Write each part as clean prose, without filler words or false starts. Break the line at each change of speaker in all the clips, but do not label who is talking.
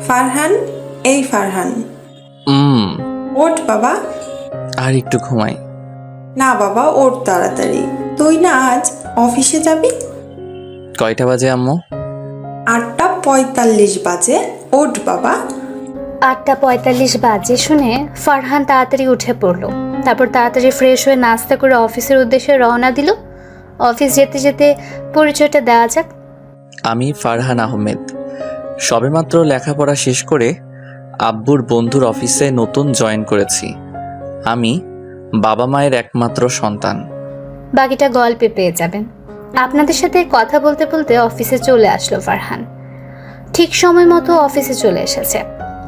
ফারহান, এই ফারহান,
হুম।
ওঠ বাবা।
আর একটু ঘুমাই।
না বাবা, ওঠ তাড়াতাড়ি। তুই না আজ অফিসে যাবি?
কয়টা বাজে আম্মু?
8:45 বাজে। ওঠ বাবা।
8:45 বাজে শুনে ফারহান তাড়াতাড়ি উঠে পড়লো। তারপর তাড়াতাড়ি ফ্রেশ হয়ে নাস্তা করে অফিসের উদ্দেশ্যে রওনা দিল। অফিস যেতে যেতে পরিচয়টা দেওয়া যাক।
আমি ফারহান আহমেদ। সবেমাত্র লেখাপড়া শেষ করে আব্বুর বন্ধুর অফিসে নতুন জয়েন করেছি। আমি বাবা মায়ের একমাত্র সন্তান।
বাকিটা গল্পে পেয়ে যাবেন। আপনাদের সাথে কথা বলতে বলতে অফিসে চলে আসলো ফারহান। ঠিক সময় মতো অফিসে চলে এসেছে।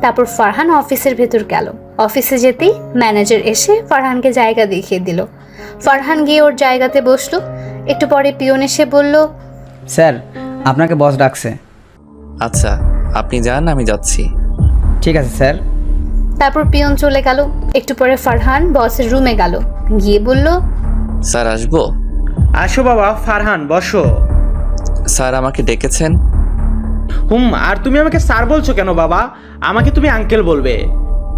তারপর ফারহান অফিসের ভেতর গেল। অফিসে যেতেই ম্যানেজার এসে ফারহানকে জায়গা দেখিয়ে দিল। ফারহান গিয়ে ওর জায়গাতে বসলো। একটু পরে পিয়ন এসে বলল,
স্যার, আপনাকে বস ডাকছে।
আচ্ছা, আপনি যান, আমি যাচ্ছি।
ঠিক আছে স্যার।
তারপর পিয়ন চলে গেল। একটু পরে ফারহান বসের রুমে গেল। গিয়ে বলল,
স্যার আসবো?
আসো বাবা ফারহান, বসো।
স্যার আমাকে ডেকেছেন?
আর তুমি আমাকে স্যার বলছো কেন বাবা? আমাকে তুমি আঙ্কেল বলবে।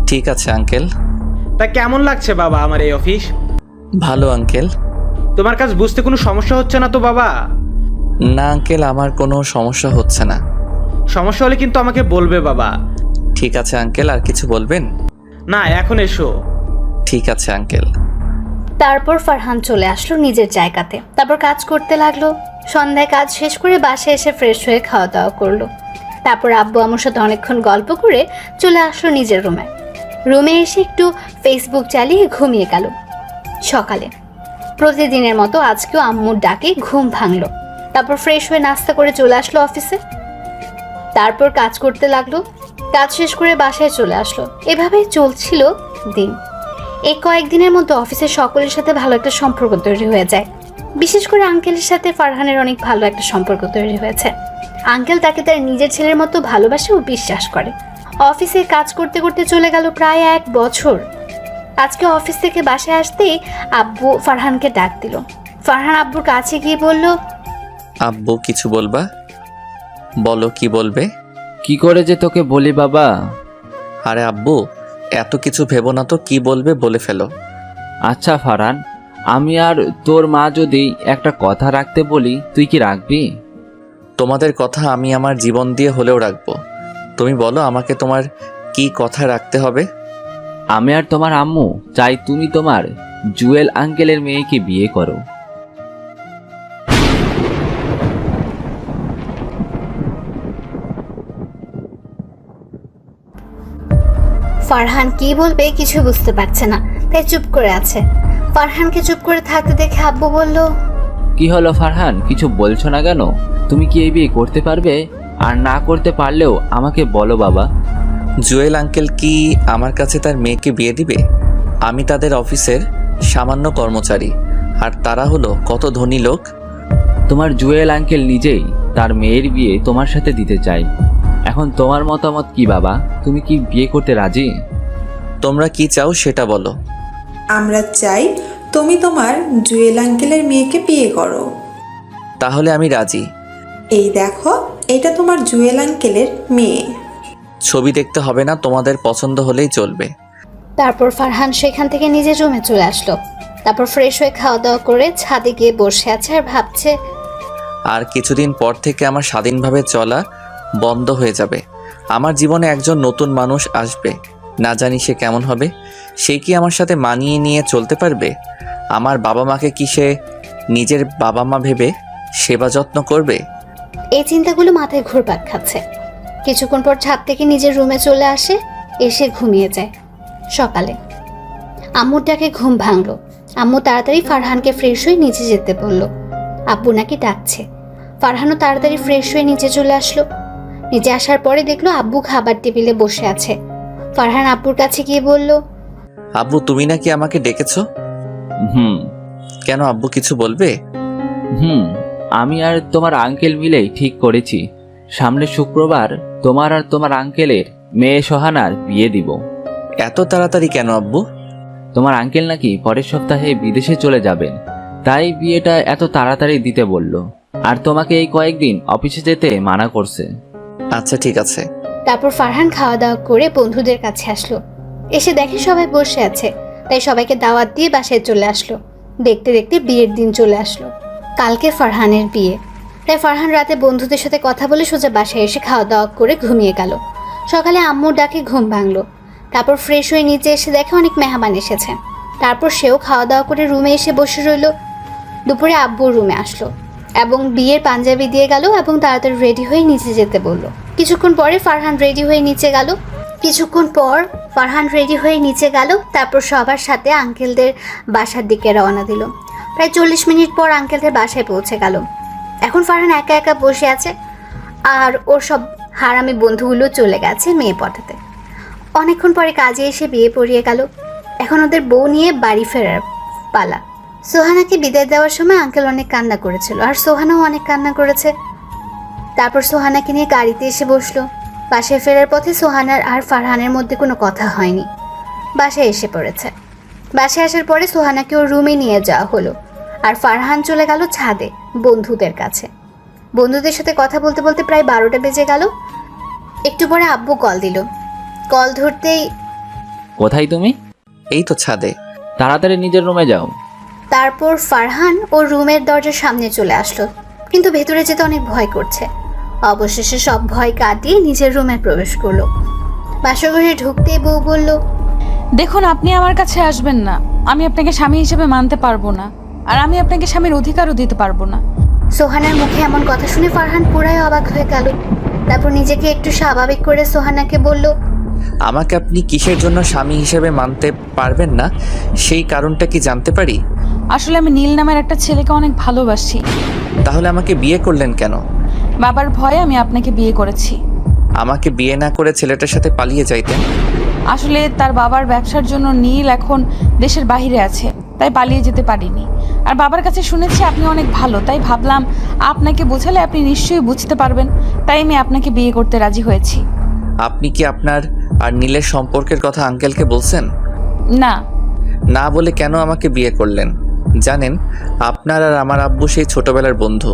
ঠিক আছে আঙ্কেল।
তা কেমন লাগছে বাবা আমার এই অফিস?
ভালো আঙ্কেল।
তোমার কাজ বুঝতে কোনো সমস্যা হচ্ছে না তো বাবা?
না আঙ্কেল, আমার কোনো সমস্যা হচ্ছে না।
সমস্যা হলে কিন্তু আমাকে বলবে বাবা।
ঠিক আছে আঙ্কেল, আর কিছু বলবেন?
না, এখন এসো।
ঠিক আছে আঙ্কেল।
তারপর ফারহান চলে আসলো নিজের জায়গাতে। তারপর কাজ করতে লাগলো। সন্ধ্যায় কাজ শেষ করে বাসায় এসে ফ্রেশ হয়ে খাওয়া দাওয়া করলো। তারপর আব্বু আমার সাথে অনেকক্ষণ গল্প করে চলে আসলো নিজের রুমে। রুমে এসে একটু ফেসবুক চালিয়ে ঘুমিয়ে গেল। সকালে প্রতিদিনের মতো আজকেও আম্মুর ডাকে ঘুম ভাঙলো। তারপর ফ্রেশ হয়ে নাস্তা করে চলে আসলো অফিসে। তারপর কাজ করতে লাগলো। কাজ শেষ করে বাসায় চলে আসলো। এভাবেই চলছিল দিন। এই কয়েকদিনের মধ্যে অফিসের সকলের সাথে ভালো একটা সম্পর্ক তৈরি হয়ে যায়। বিশেষ করে আঙ্কেলের সাথে ফারহানের অনেক ভালো একটা সম্পর্ক তৈরি হয়েছে। আঙ্কেল তাকে তার নিজের ছেলের মতো ভালোবাসে ও বিশ্বাস করে। অফিসে কাজ করতে করতে চলে গেল প্রায় 1 বছর। আজকে অফিস থেকে বাসায় আসতেই আব্বু ফারহানকে ডাক দিল। ফারহান আব্বুর কাছে গিয়ে বলল,
আব্বু কিছু বলবা? বলো, কি বলবে?
কি করে যে তোকে বলি বাবা।
আরে আব্বু, এত কিছু ভেবো না তো, কি বলবে বলে ফেলো।
আচ্ছা ফারহান, আমি আর তোর মা যদি একটা কথা রাখতে বলি, তুই কি রাখবি?
তোমাদের কথা আমি আমার জীবন দিয়ে হলেও রাখবো। তুমি বলো আমাকে তোমার কি কথা রাখতে হবে?
আমি আর তোমার আম্মু চাই তুমি তোমার জুয়েল আঙ্কেলের মেয়েকে বিয়ে করো।
ফারহান কি বলবে কিছু বুঝতে পারছে না, তাই চুপ করে আছে। ফারহানকে চুপ করে থাকতে দেখে আব্বু বলল,
কি হলো ফারহান, কিছু বলছো না কেন? তুমি কি এই বিয়ে করতে পারবে? আর না করতে পারলেও আমাকে বলো বাবা।
জুয়েল আঙ্কেল কি আমার কাছে তার মেয়েকে বিয়ে দিবে? আমি তাদের অফিসের সামান্য কর্মচারী, আর তারা হলো কত ধনী লোক।
তোমার জুয়েল আঙ্কেল নিজেই তার মেয়ের বিয়ে তোমার সাথে দিতে চাই। এখন তোমার মতামত কি বাবা? তুমি কি বিয়ে করতে রাজি?
তোমরা কি চাও সেটা বলো।
আমরা চাই তুমি তোমার জুয়েল আঙ্কেলের মেয়েকে বিয়ে করো।
তাহলে আমি রাজি।
এই দেখো, এটা তোমার জুয়েল আঙ্কেলের মেয়ে।
ছবি দেখতে হবে না, তোমাদের পছন্দ হলেই চলবে।
তারপর ফারহান সেখান থেকে নিজের রুমে চলে আসলো। তারপর ফ্রেশ হয়ে খাওয়া দাওয়া করে ছাদে গিয়ে বসে আছে আর ভাবছে,
আর কিছুদিন পর থেকে আমার স্বাধীনভাবে চলা বন্ধ হয়ে যাবে। আমার জীবনে একজন নতুন মানুষ আসবে, না জানি সে কেমন হবে। সে কি আমার সাথে মানিয়ে নিয়ে চলতে পারবে? আমার বাবা মাকে কি সে নিজের বাবা মা ভেবে সেবা যত্ন করবে?
এই চিন্তাগুলো মাথায় ঘুরপাক খাচ্ছে। কিছুক্ষণ পর ছাদ থেকে নিজের রুমে চলে আসে, এসে ঘুমিয়ে যায়। সকালে আম্মুর ডাকে ঘুম ভাঙলো। আম্মু তাড়াতাড়ি ফারহানকে ফ্রেশ হয়ে নিচে যেতে বলল। আব্বু নাকি ডাকছে। ফারহানও তাড়াতাড়ি ফ্রেশ হয়ে নিচে চলে আসলো। নিচে আসার পরে দেখলো আব্বু খাবার টেবিলে বসে আছে। ফারহান আব্বুর কাছে গিয়ে বলল,
আব্বু তুমি নাকি আমাকে ডেকেছো?
হুম।
কেন আব্বু, কিছু বলবে?
আমি আর তোমার আঙ্কেল মিলেই ঠিক করেছি, সামনে শুক্রবার তোমার আর তোমার আঙ্কেলের মেয়ে সোহানার বিয়ে দিব।
এত তাড়াতাড়ি কেন আব্বু?
তোমার আঙ্কেল নাকি পরের সপ্তাহে বিদেশে চলে যাবেন, তাই বিয়েটা এত তাড়াতাড়ি দিতে বলল। আর তোমাকে এই কয়েকদিন অফিসে যেতে মানা করছে।
আচ্ছা ঠিক আছে।
তারপর ফারহান খাওয়া দাওয়া করে বন্ধুদের কাছে আসলো। এসে দেখে সবাই বসে আছে, তাই সবাইকে দাওয়াত দিয়ে বাসায় চলে আসলো। দেখতে দেখতে বিয়ের দিন চলে আসলো। কালকে ফারহানের বিয়ে, তাই ফারহান রাতে বন্ধুদের সাথে কথা বলে সোজা বাসায় এসে খাওয়া দাওয়া করে ঘুমিয়ে গেল। সকালে আম্মুর ডাকে ঘুম ভাঙলো। তারপর ফ্রেশ হয়ে নিচে এসে দেখে অনেক মেহমান এসেছে। তারপর সেও খাওয়া দাওয়া করে রুমে এসে বসে রইল। দুপুরে আব্বুর রুমে আসলো এবং বিয়ের পাঞ্জাবি দিয়ে গেল এবং তাড়াতাড়ি রেডি হয়ে নিচে যেতে বলল। কিছুক্ষণ পর ফারহান রেডি হয়ে নিচে গেল। তারপর সবার সাথে আঙ্কেলদের বাসার দিকে রওনা দিল। প্রায় 40 মিনিট পর আঙ্কেলদের বাসায় পৌঁছে গেল। এখন ফারহান একা একা বসে আছে, আর ওর সব হারামি বন্ধুগুলো চলে গেছে মেয়ে পটাতে। অনেকক্ষণ পরে কাজে এসে বিয়ে পড়িয়ে গেল। এখন ওদের বউ নিয়ে বাড়ি ফেরার পালা। সোহানাকে বিদায় দেওয়ার সময় আঙ্কেল অনেক কান্না করেছিল, আর সোহানাও অনেক কান্না করেছে। তারপর সোহানাকে নিয়ে গাড়িতে এসে বসলো। বাসায় ফেরার পথে সোহানার আর ফারহানের মধ্যে কোনো কথা হয়নি। বাসায় এসে পড়েছে। বাসায় আসার পরে সোহানাকে ওর রুমে নিয়ে যাওয়া হলো, আর ফারহান চলে গেল ছাদে বন্ধুদের কাছে। বন্ধুদের সাথে কথা বলতে বলতে প্রায় 12টা বেজে গেল। একটু পরে আব্বু কল দিল। কল ধরতেই,
কোথায় তুমি?
এই তো ছাদে।
তাড়াতাড়ি নিজের রুমে যাও।
তারপর ফারহান ওর রুমের দরজার সামনে চলে আসলো, কিন্তু ভেতরে যেতে অনেক ভয় করছে। অবশেষে সব ভয় কাটিয়ে নিজের রুমে প্রবেশ করলো। বাসঘরে ঢুকতেই বউ বলল,
দেখুন, আপনি আমার কাছে আসবেন না। আমি আপনাকে স্বামী হিসেবে মানতে পারবো না, আর আমি আপনাকে স্বামীর অধিকারও দিতে পারবো না।
সোহানার মুখে এমন কথা শুনে ফারহান পুরাই অবাক হয়ে গেল। তারপর নিজেকে একটু স্বাভাবিক করে সোহানাকে বলল,
আমাকে আপনি কিসের জন্য স্বামী হিসেবে মানতে পারবেন না, সেই কারণটা কি জানতে পারি?
আসলে আমি নীল নামের একটা ছেলেকে অনেক ভালোবাসি।
তাহলে আমাকে বিয়ে করলেন কেন?
বাবার ভয়ে আমি আপনাকে বিয়ে করেছি।
আমাকে বিয়ে না করে ছেলেটার সাথে পালিয়ে যাইতেন।
আসলে তার বাবার ব্যবসার জন্য নীল এখন দেশের বাইরে আছে, তাই পালিয়ে যেতে পারিনি। আর বাবার কাছে শুনেছি আপনি অনেক ভালো, তাই ভাবলাম আপনাকে বোঝালে আপনি নিশ্চয়ই বুঝতে পারবেন, তাই আমি আপনাকে বিয়ে করতে রাজি হয়েছি।
আপনি কি আপনার আর নীলের সম্পর্কের কথা আঙ্কেলকে বলছেন?
না।
না বলে কেন আমাকে বিয়ে করলেন? জানেন, আপনার আর আমার আব্বু সেই ছোটবেলার বন্ধু।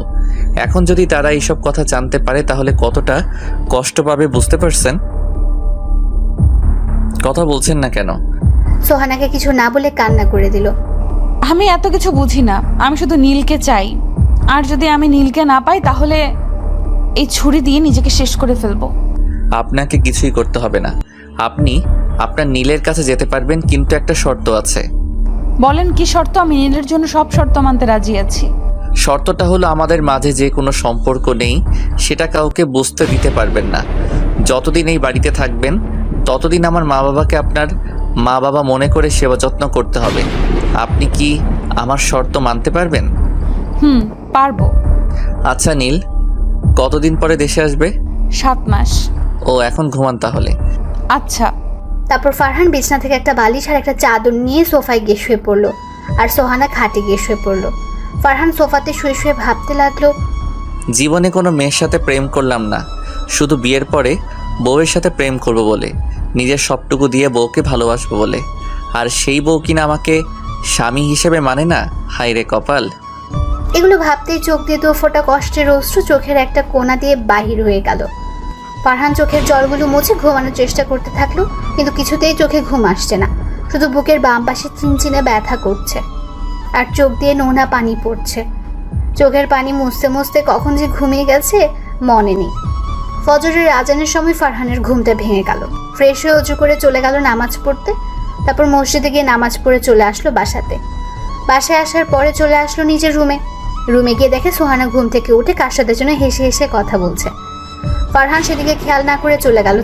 এখন যদি তারা এইসব কথা জানতে পারে তাহলে কতটা কষ্ট পাবে বুঝতে পারছেন? কথা বলছেন না কেন?
সোহানাকে কিছু না বলে কান্না করে দিল।
আমি এত কিছু বুঝি না, আমি শুধু নীলকে চাই। আর যদি আমি নীলকে না পাই তাহলে এই ছুরি দিয়ে নিজেকে শেষ করে ফেলবো।
আপনাকে কিছুই করতে হবে না। আপনি আপনার নীলের কাছে যেতে পারবেন, কিন্তু একটা শর্ত আছে।
বলেন কি শর্ত? আমি নীলের জন্য সব শর্ত মানতে রাজি আছি।
শর্তটা হলো আমাদের মাঝে যে কোনো সম্পর্ক নেই সেটা কাউকে বুঝতে দিতে পারবেন না। যতদিন এই বাড়িতে থাকবেন ততদিন আমার মা বাবাকে আপনার মা বাবা মনে করে সেবা যত্ন করতে হবে। আপনি কি আমার শর্ত মানতে পারবেন?
পারবো।
আচ্ছা নীল, কতদিন পরে দেশে আসবে?
7 মাস।
ও, এখন ঘুমান তাহলে।
আচ্ছা।
তারপর ফারহান বিছনা থেকে একটা বালিশ আর একটা চাদর নিয়ে সোফায় গিয়ে শুয়ে পড়লো, আর সোহানা খাটে গিয়ে শুয়ে পড়লো। ফারহান সোফাতে শুয়ে শুয়ে ভাবতে লাগলো,
জীবনে কোনো মেয়ের সাথে প্রেম করলাম না, শুধু বিয়ের পরে বউয়ের সাথে প্রেম করব বলে, নিজের সবটুকু দিয়ে বউকে ভালোবাসবো বলে, আর সেই বউ কিনা আমাকে স্বামী হিসেবে মানে না। হায় রে কপাল।
এগুলো ভাবতেই চোখ দিয়ে 2 ফোঁটা কষ্টের অশ্রু চোখের একটা কোণা দিয়ে বাহির হয়ে গেল। ফারহান চোখের জলগুলো মুছে ঘুমানোর চেষ্টা করতে থাকলো, কিন্তু কিছুতেই চোখে ঘুম আসছে না। শুধু বুকের বাম পাশে চিনচিনে ব্যথা করছে, আর চোখ দিয়ে নোনা পানি পড়ছে। চোখের পানি মুছতে মুছতে কখন যে ঘুমিয়ে গেছে মনে নেই। ফজরের আজানের সময় ফারহানের ঘুমটা ভেঙে গেল। ফ্রেশ হয়ে অজু করে চলে গেল নামাজ পড়তে। তারপর মসজিদে গিয়ে নামাজ পড়ে চলে আসলো বাসাতে। বাসায় আসার পরে চলে আসলো নিজের রুমে গিয়ে দেখে সোহানা ঘুম থেকে উঠে কার সাথে যেন হেসে হেসে কথা বলছে। ফারহান সেদিকে খেয়াল না করে চলে গেল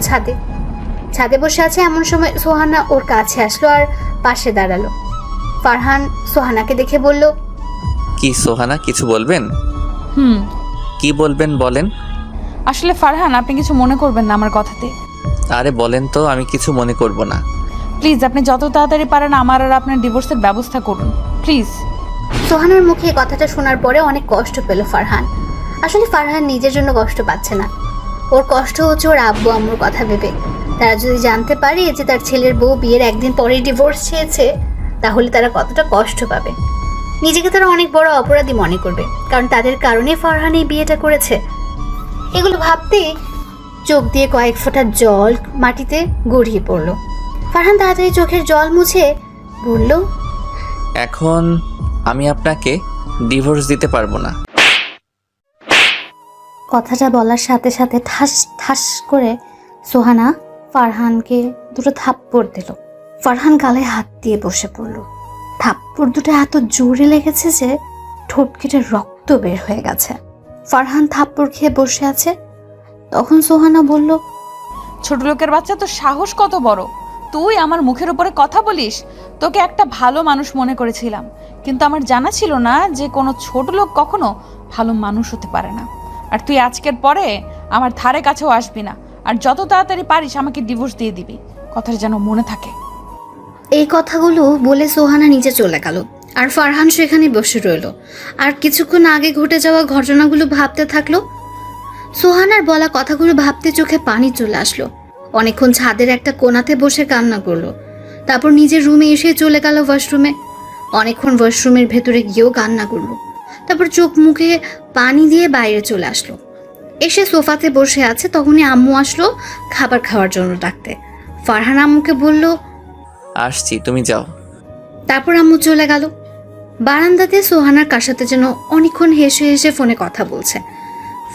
ছাদে বসে আছে। এমন সময় সোহানা ওর কাছে আসলো আর পাশে দাঁড়ালো। ফারহান সোহানাকে দেখে বলল,
কি সোহানা, কিছু বলবেন? কি বলবেন বলেন।
আসলে ফারহান, আপনি কিছু মনে করবেন না আমার কথাতে।
আরে বলেন তো, আমি কিছু মনে করব না।
প্লিজ, আপনি যত তাড়াতাড়ি পারেন আমার আর আপনার ডিভোর্সের ব্যবস্থা করুন, প্লিজ।
সোহানার মুখে এই কথাটা শোনার পরে অনেক কষ্ট পেল ফারহান। আসলে ফারহান নিজের জন্য কষ্ট পাচ্ছে না, ওর কষ্ট হচ্ছে ওর আব্বু আম্মুর কথা ভেবে। তারা যদি জানতে পারে যে তার ছেলের বউ বিয়ের একদিন পরে ডিভোর্স চেয়েছে, তাহলে তারা কতটা কষ্ট পাবে। নিজেকে তারা অনেক বড় অপরাধী মনে করবে, কারণ তাদের কারণে ফারহান এই বিয়েটা করেছে। এগুলো ভাবতেই চোখ দিয়ে কয়েক ফোঁটা জল মাটিতে গড়িয়ে পড়ল। ফারহান তাড়াতাড়ি চোখের জল মুছে বলল,
এখন আমি আপনাকে ডিভোর্স দিতে পারবো না।
কথাটা বলার সাথে সাথে ঠাস ঠাস করে সোহানা ফারহানকে দুটো থাপ্পড় দিল। ফারহান গালে হাত দিয়ে বসে পড়ল। থাপ্পড় দুটো এত জোরে লেগেছে যে ঠোঁট কেটে রক্ত বের হয়ে গেছে। ফারহান থাপ্পড় খেয়ে বসে আছে। তখন সোহানা বলল,
ছোট লোকের বাচ্চা, তো সাহস কত বড়! তুই আমার মুখের উপরে কথা বলিস? তোকে একটা ভালো মানুষ মনে করেছিলাম, কিন্তু আমার জানা ছিল না যে কোনো ছোট লোক কখনো ভালো মানুষ হতে পারে না। আর তুই আজকের পরে আমার ধারে কাছেও আসবি না, আর যত তাড়াতাড়ি পারিস আমাকে ডিভোর্স দিয়ে দিবি, কথাটা যেন মনে থাকে।
এই কথাগুলো বলে সোহানা নিচে চলে গেল, আর ফারহান সেখানে বসে রইল আর কিছুক্ষণ আগে ঘটে যাওয়া ঘটনাগুলো ভাবতে থাকলো। সোহানার বলা কথাগুলো ভাবতে চোখে পানি চলে আসলো। অনেকক্ষণ ছাদের একটা কোণাতে বসে কান্না করলো। তারপর নিজের রুমে এসে চলে গেল ওয়াশরুমে। অনেকক্ষণ ওয়াশরুমের ভেতরে গিয়েও কান্না করলো। তারপর চোখ মুখে পানি দিয়ে বাইরে চলে আসলো। এসে সোফাতে বসে আছে, তখনই আম্মু আসলো খাবার খাওয়ার জন্য ডাকতে। ফারহান আম্মুকে বলল,
আসছি, তুমি যাও।
তারপর আম্মু চলে গেল। বারান্দাতে সোহানার কার সাথে যেন অনেকক্ষণ হেসে হেসে ফোনে কথা বলছে।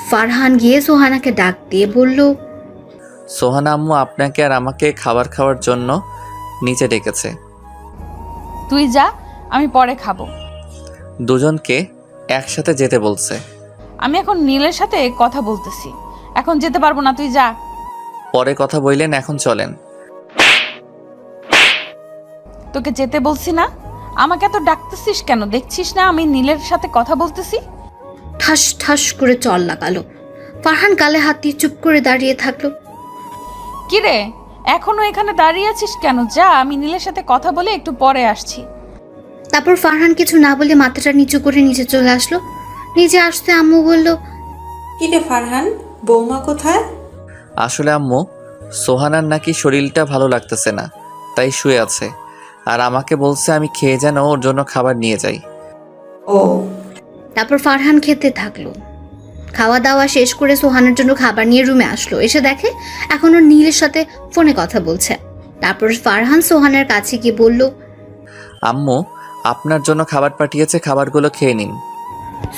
ফারহান গিয়ে সোহানাকে ডাক দিয়ে বলল,
সোহানা আম্মু আপনাকে আর আমাকে খাবার খাওয়ার জন্য নিচে ডেকেছে।
তুই যা, আমি পরে খাবো।
দুজনকে একসাথে যেতে বলছে।
আমি এখন নীলের সাথে কথা বলতেছি, এখন যেতে পারবো না, তুই যা।
পরে কথা বললেন, এখন চলেন।
তোকে যেতে বলছি না? আমাকে এত ডাকতেছিস কেন? দেখছিস না আমি নীলের সাথে কথা বলতেছি?
ঠাস ঠাস করে চল লাগালো। ফারহান গালে হাত দিয়ে চুপ করে দাঁড়িয়ে থাকলো।
কিরে, এখনো এখানে দাঁড়িয়ে আছিস কেন? যা, আমি নীলের সাথে কথা বলে একটু পরে আসছি।
তারপর ফারহান কিছু না বলে মাথাটা নিচু করে নিচে চলে আসলো। নিচে আসতে আম্মু বলল,
কিরে ফারহান, বৌমা কোথায়?
আসলে আম্মু, সোহানার নাকি শরীরটা ভালো লাগতেছে না, তাই শুয়ে আছে। আর আমাকে বলছে আমি খেয়ে যেন ওর জন্য খাবার নিয়ে যাই।
ও,
তারপর ফারহান খেতে থাকলো। খাওয়া দাওয়া শেষ করে সোহানের জন্য খাবার নিয়ে রুমে আসলো। এসে দেখে এখনো নীলের সাথে ফোনে কথা বলছে। তারপর ফারহান সোহানের কাছে গিয়ে বলল,
আম্মু আপনার জন্য খাবার পাঠিয়েছে, খাবারগুলো খেয়ে নিন।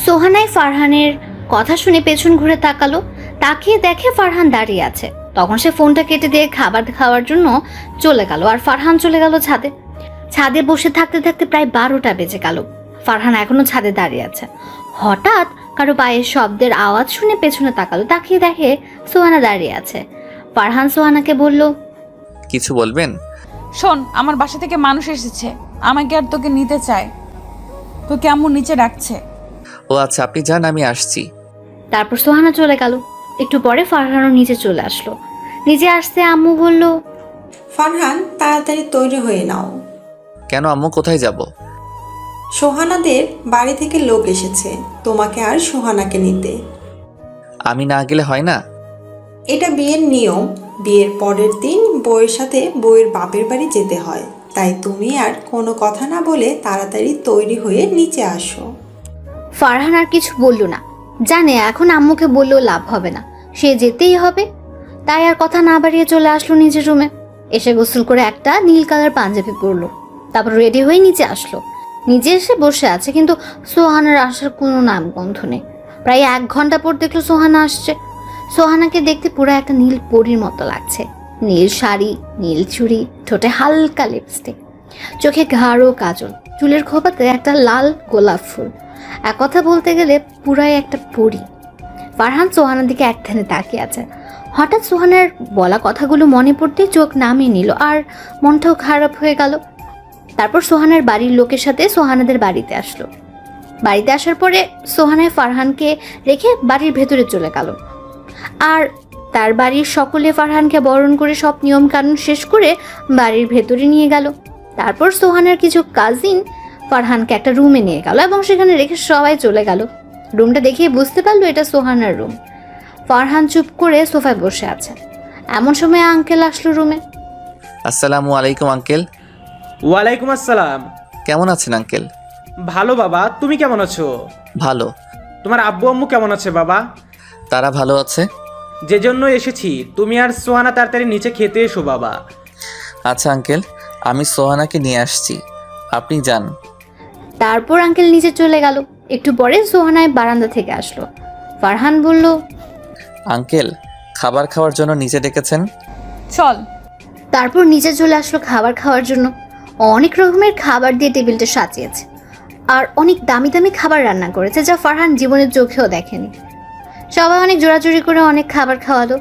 সোহানাই ফারহানের কথা শুনে পেছন ঘুরে তাকালো। তাকিয়ে দেখে ফারহান দাঁড়িয়ে আছে। তখন সে ফোনটা কেটে দিয়ে খাবার খাওয়ার জন্য চলে গেল, আর ফারহান চলে গেল ছাদে। ছাদে বসে থাকতে থাকতে প্রায় 12টা বেজে গেল। ফারহান এখনো ছাদে দাঁড়িয়ে আছে। হঠাৎ কারো পায়ের শব্দের আওয়াজ শুনে পেছনে তাকালো। তাকিয়ে দেখে সোহানা দাঁড়িয়ে আছে। ফারহান সোহানাকে বলল,
কিছু বলবেন?
শোন, আমার বাসা থেকে মানুষ এসেছে, আমাকে আর তোকে নিতে চায়। তোকে আম্মু নিচে ডাকছে।
ও আচ্ছা, আপনি যান, আমি আসছি।
তারপর সোহানা চলে গেল। একটু পরে ফারহানও নিচে চলে আসলো। নিচে আসতে আম্মু বলল,
ফারহান তাড়াতাড়ি তৈরি হয়ে নাও।
কেন আম্মু, কোথায় যাব?
সোহানাদের বাড়ি থেকে লোক এসেছে তোমাকে আর সোহানাকে নিতে।
আমি না গেলে হয় না?
এটা বিয়ের নিয়ম। বিয়ের পরের দিন বউয়ের সাথে বউয়ের বাপের বাড়ি যেতে হয়, তাই তুমি আর কোনো কথা না বলে তাড়াতাড়ি তৈরি হয়ে নিচে আসো।
ফারহান আর কিছু বলল না। জানে এখন আম্মুকে বললেও লাভ হবে না, সে যেতেই হবে। তাই আর কথা না বাড়িয়ে চলে আসলো নিজের রুমে। এসে গোসল করে একটা নীল কালার পাঞ্জাবি পরলো। তারপর রেডি হয়ে নিচে আসলো। নিচে এসে বসে আছে, কিন্তু সোহানার আসার কোনো নামগন্ধ নেই। প্রায় 1 ঘন্টা পর দেখলো সোহানা আসছে। সোহানাকে দেখতে পুরো একটা নীল পরীর মতো লাগছে। নীল শাড়ি, নীল চুড়ি, ঠোঁটে হালকা লিপস্টিক, চোখে গাঢ় কাজল, চুলের খোপাতে একটা লাল গোলাপ ফুল। এক কথা বলতে গেলে পুরাই একটা পরী। ফারহান সোহানার দিকে একধানে তাকিয়ে আছে। হঠাৎ সোহানার বলা কথাগুলো মনে পড়তেই চোখ নামিয়ে নিল, আর মনটাও খারাপ হয়ে গেল। তারপর সোহানার বাড়ির লোকের সাথে সোহানাদের বাড়িতে আসলো। বাড়িতে আসার পরে সোহানায় ফারহানকে রেখে বাড়ির ভেতরে চলে গেল। আর তার বাড়ির সকলে ফারহানকে বরণ করে সব নিয়ম কানুন শেষ করে বাড়ির ভেতরে নিয়ে গেল। তারপর সোহানার কিছু কাজিন ফারহানকে একটা রুমে নিয়ে গেল এবং সেখানে রেখে সবাই চলে গেল। রুমটা দেখে বুঝতে পারলো এটা সোহানার রুম। ফারহান চুপ করে সোফায় বসে আছে। এমন সময় আঙ্কেল আসলো রুমে।
আসসালামু আলাইকুম আঙ্কেল।
ওয়ালাইকুম আসসালাম।
কেমন আছেন আঙ্কেল?
ভালো বাবা, তুমি কেমন আছো?
ভালো।
তোমার আব্বু আম্মু কেমন আছে বাবা?
তারা ভালো আছে।
যে জন্য এসেছি। তুমি আর সোহানা তাড়াতাড়ি নিচে খেতে এসো বাবা।
আচ্ছা আঙ্কেল, আমি সোহানাকে নিয়ে আসছি, আপনি যান।
তারপর আঙ্কেল নিচে চলে গেল। একটু পরে সোহানায় বারান্দা থেকে আসলো। ফারহান বলল,
আঙ্কেল, খাবার খাওয়ার জন্য নিচে ডেকেছেন?
চল।
তারপর নিচে চলে আসলো খাবার খাওয়ার জন্য। অনেক রকমের খাবার দিয়ে টেবিলটা সাজিয়েছে, আর অনেক দামি দামি খাবার রান্না করেছে, যা ফারহান জীবনের চোখেও দেখেনি। সবাই অনেক জোরাজুরি করে অনেক খাবার খাওয়ালো।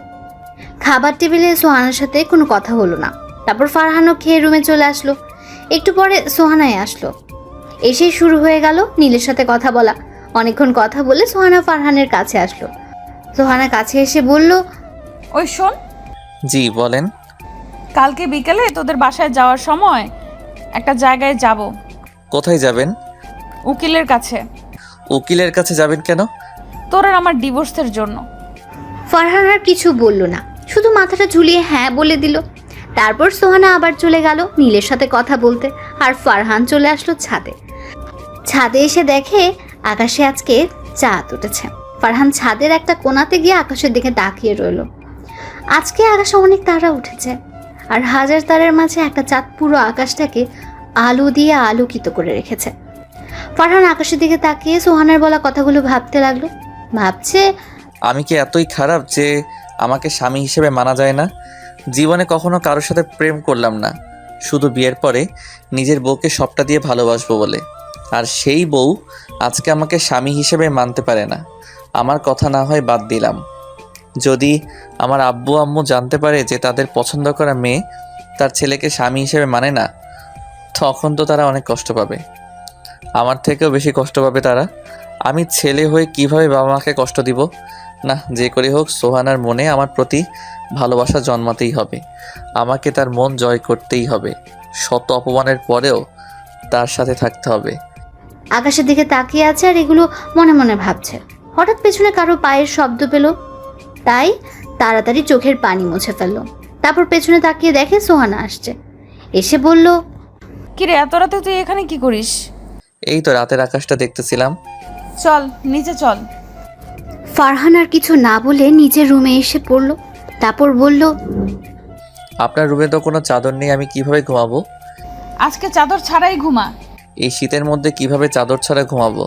খাবার টেবিলে সোহানার সাথে কোনো কথা হলো না। তারপর ফারহানও খেয়ে রুমে চলে আসলো। একটু পরে সোহানায় আসলো। এসেই শুরু হয়ে গেল নীলের সাথে কথা বলা। অনেকক্ষণ কথা বলে সোহানা ফারহানের কাছে আসলো। সোহানা কাছে এসে বলল,
ওই শোন,
জি বলেন।
কালকে বিকেলে তোদের বাসায় যাওয়ার সময় একটা জায়গায় যাব,
কোথায় যাবেন?
উকিলের কাছে।
উকিলের কাছে যাবেন কেন?
তোর আর আমার ডিভোর্সের জন্য।
ফারহান আর কিছু বলল না, শুধু মাথাটা ঝুলিয়ে হ্যাঁ বলে দিল। তারপর সোহানা আবার চলে গেল নীলের সাথে কথা বলতে, আর ফারহান চলে আসলো ছাদে। ছাদে এসে দেখে আকাশে আজকে চাঁদ উঠেছে। ফারহান ছাদের একটা কোণাতে গিয়ে আকাশের দিকে তাকিয়ে রইল। আজকে আকাশে অনেক তারা উঠেছে, আর হাজার তারার মাঝে একটা চাঁদ পুরো আকাশটাকে আলো দিয়ে আলোকিত করে রেখেছে। ফারহান আকাশের দিকে তাকিয়ে সোহানার বলা কথাগুলো ভাবতে লাগলো। ভাবছে,
আমি কি এতই খারাপ যে আমাকে স্বামী হিসেবে মানা যায় না? জীবনে কখনো কারোর সাথে প্রেম করলাম না, শুধু বিয়ের পরে নিজের বউকে সবটা দিয়ে ভালোবাসবো বলে। আর সেই বউ আজকে আমাকে স্বামী হিসেবে মানতে পারে না। আমার কথা না হয় বাদ দিলাম, যদি আমার আব্বু আম্মু জানতে পারে যে তাদের পছন্দ করা মেয়ে তার ছেলেকে স্বামী হিসেবে মানে না, তখন তো তারা অনেক কষ্ট পাবে। আমার থেকেও বেশি কষ্ট পাবে তারা। আমি ছেলে হয়ে কিভাবে বাবা মাকে কষ্ট দিব? না, যে করে হোক সোহানার মনে আমার প্রতি ভালোবাসা জন্মাতেই হবে। আমাকে তার মন জয় করতেই হবে। শত অপমানের পরেও তার সাথে থাকতে হবে।
আকাশের দিকে তাকিয়ে আছে আর এগুলো মনে মনে ভাবছে। হঠাৎ পেছনে কারো পায়ের শব্দ পেল, তাই তাড়াতাড়ি চোখের পানি মুছে ফেললো। তারপর পেছনে তাকিয়ে দেখে সোহানা আসছে। এসে বলল,
কিরে, এত রাতে তুই এখানে কি করিস?
এই তো রাতের আকাশটা দেখতেছিলাম।
চল নিচে চল।
ফারহান আর কিছু না বলে নিজের রুমে এসে পড়ল। তারপর বলল,
আপনার রুমে তো কোনো চাদর নেই, আমি কিভাবে ঘুমাবো?
আজকে চাদর ছাড়াই ঘুমা।
এই শীতের মধ্যে কিভাবে চাদর ছাড়া ঘুমাবো?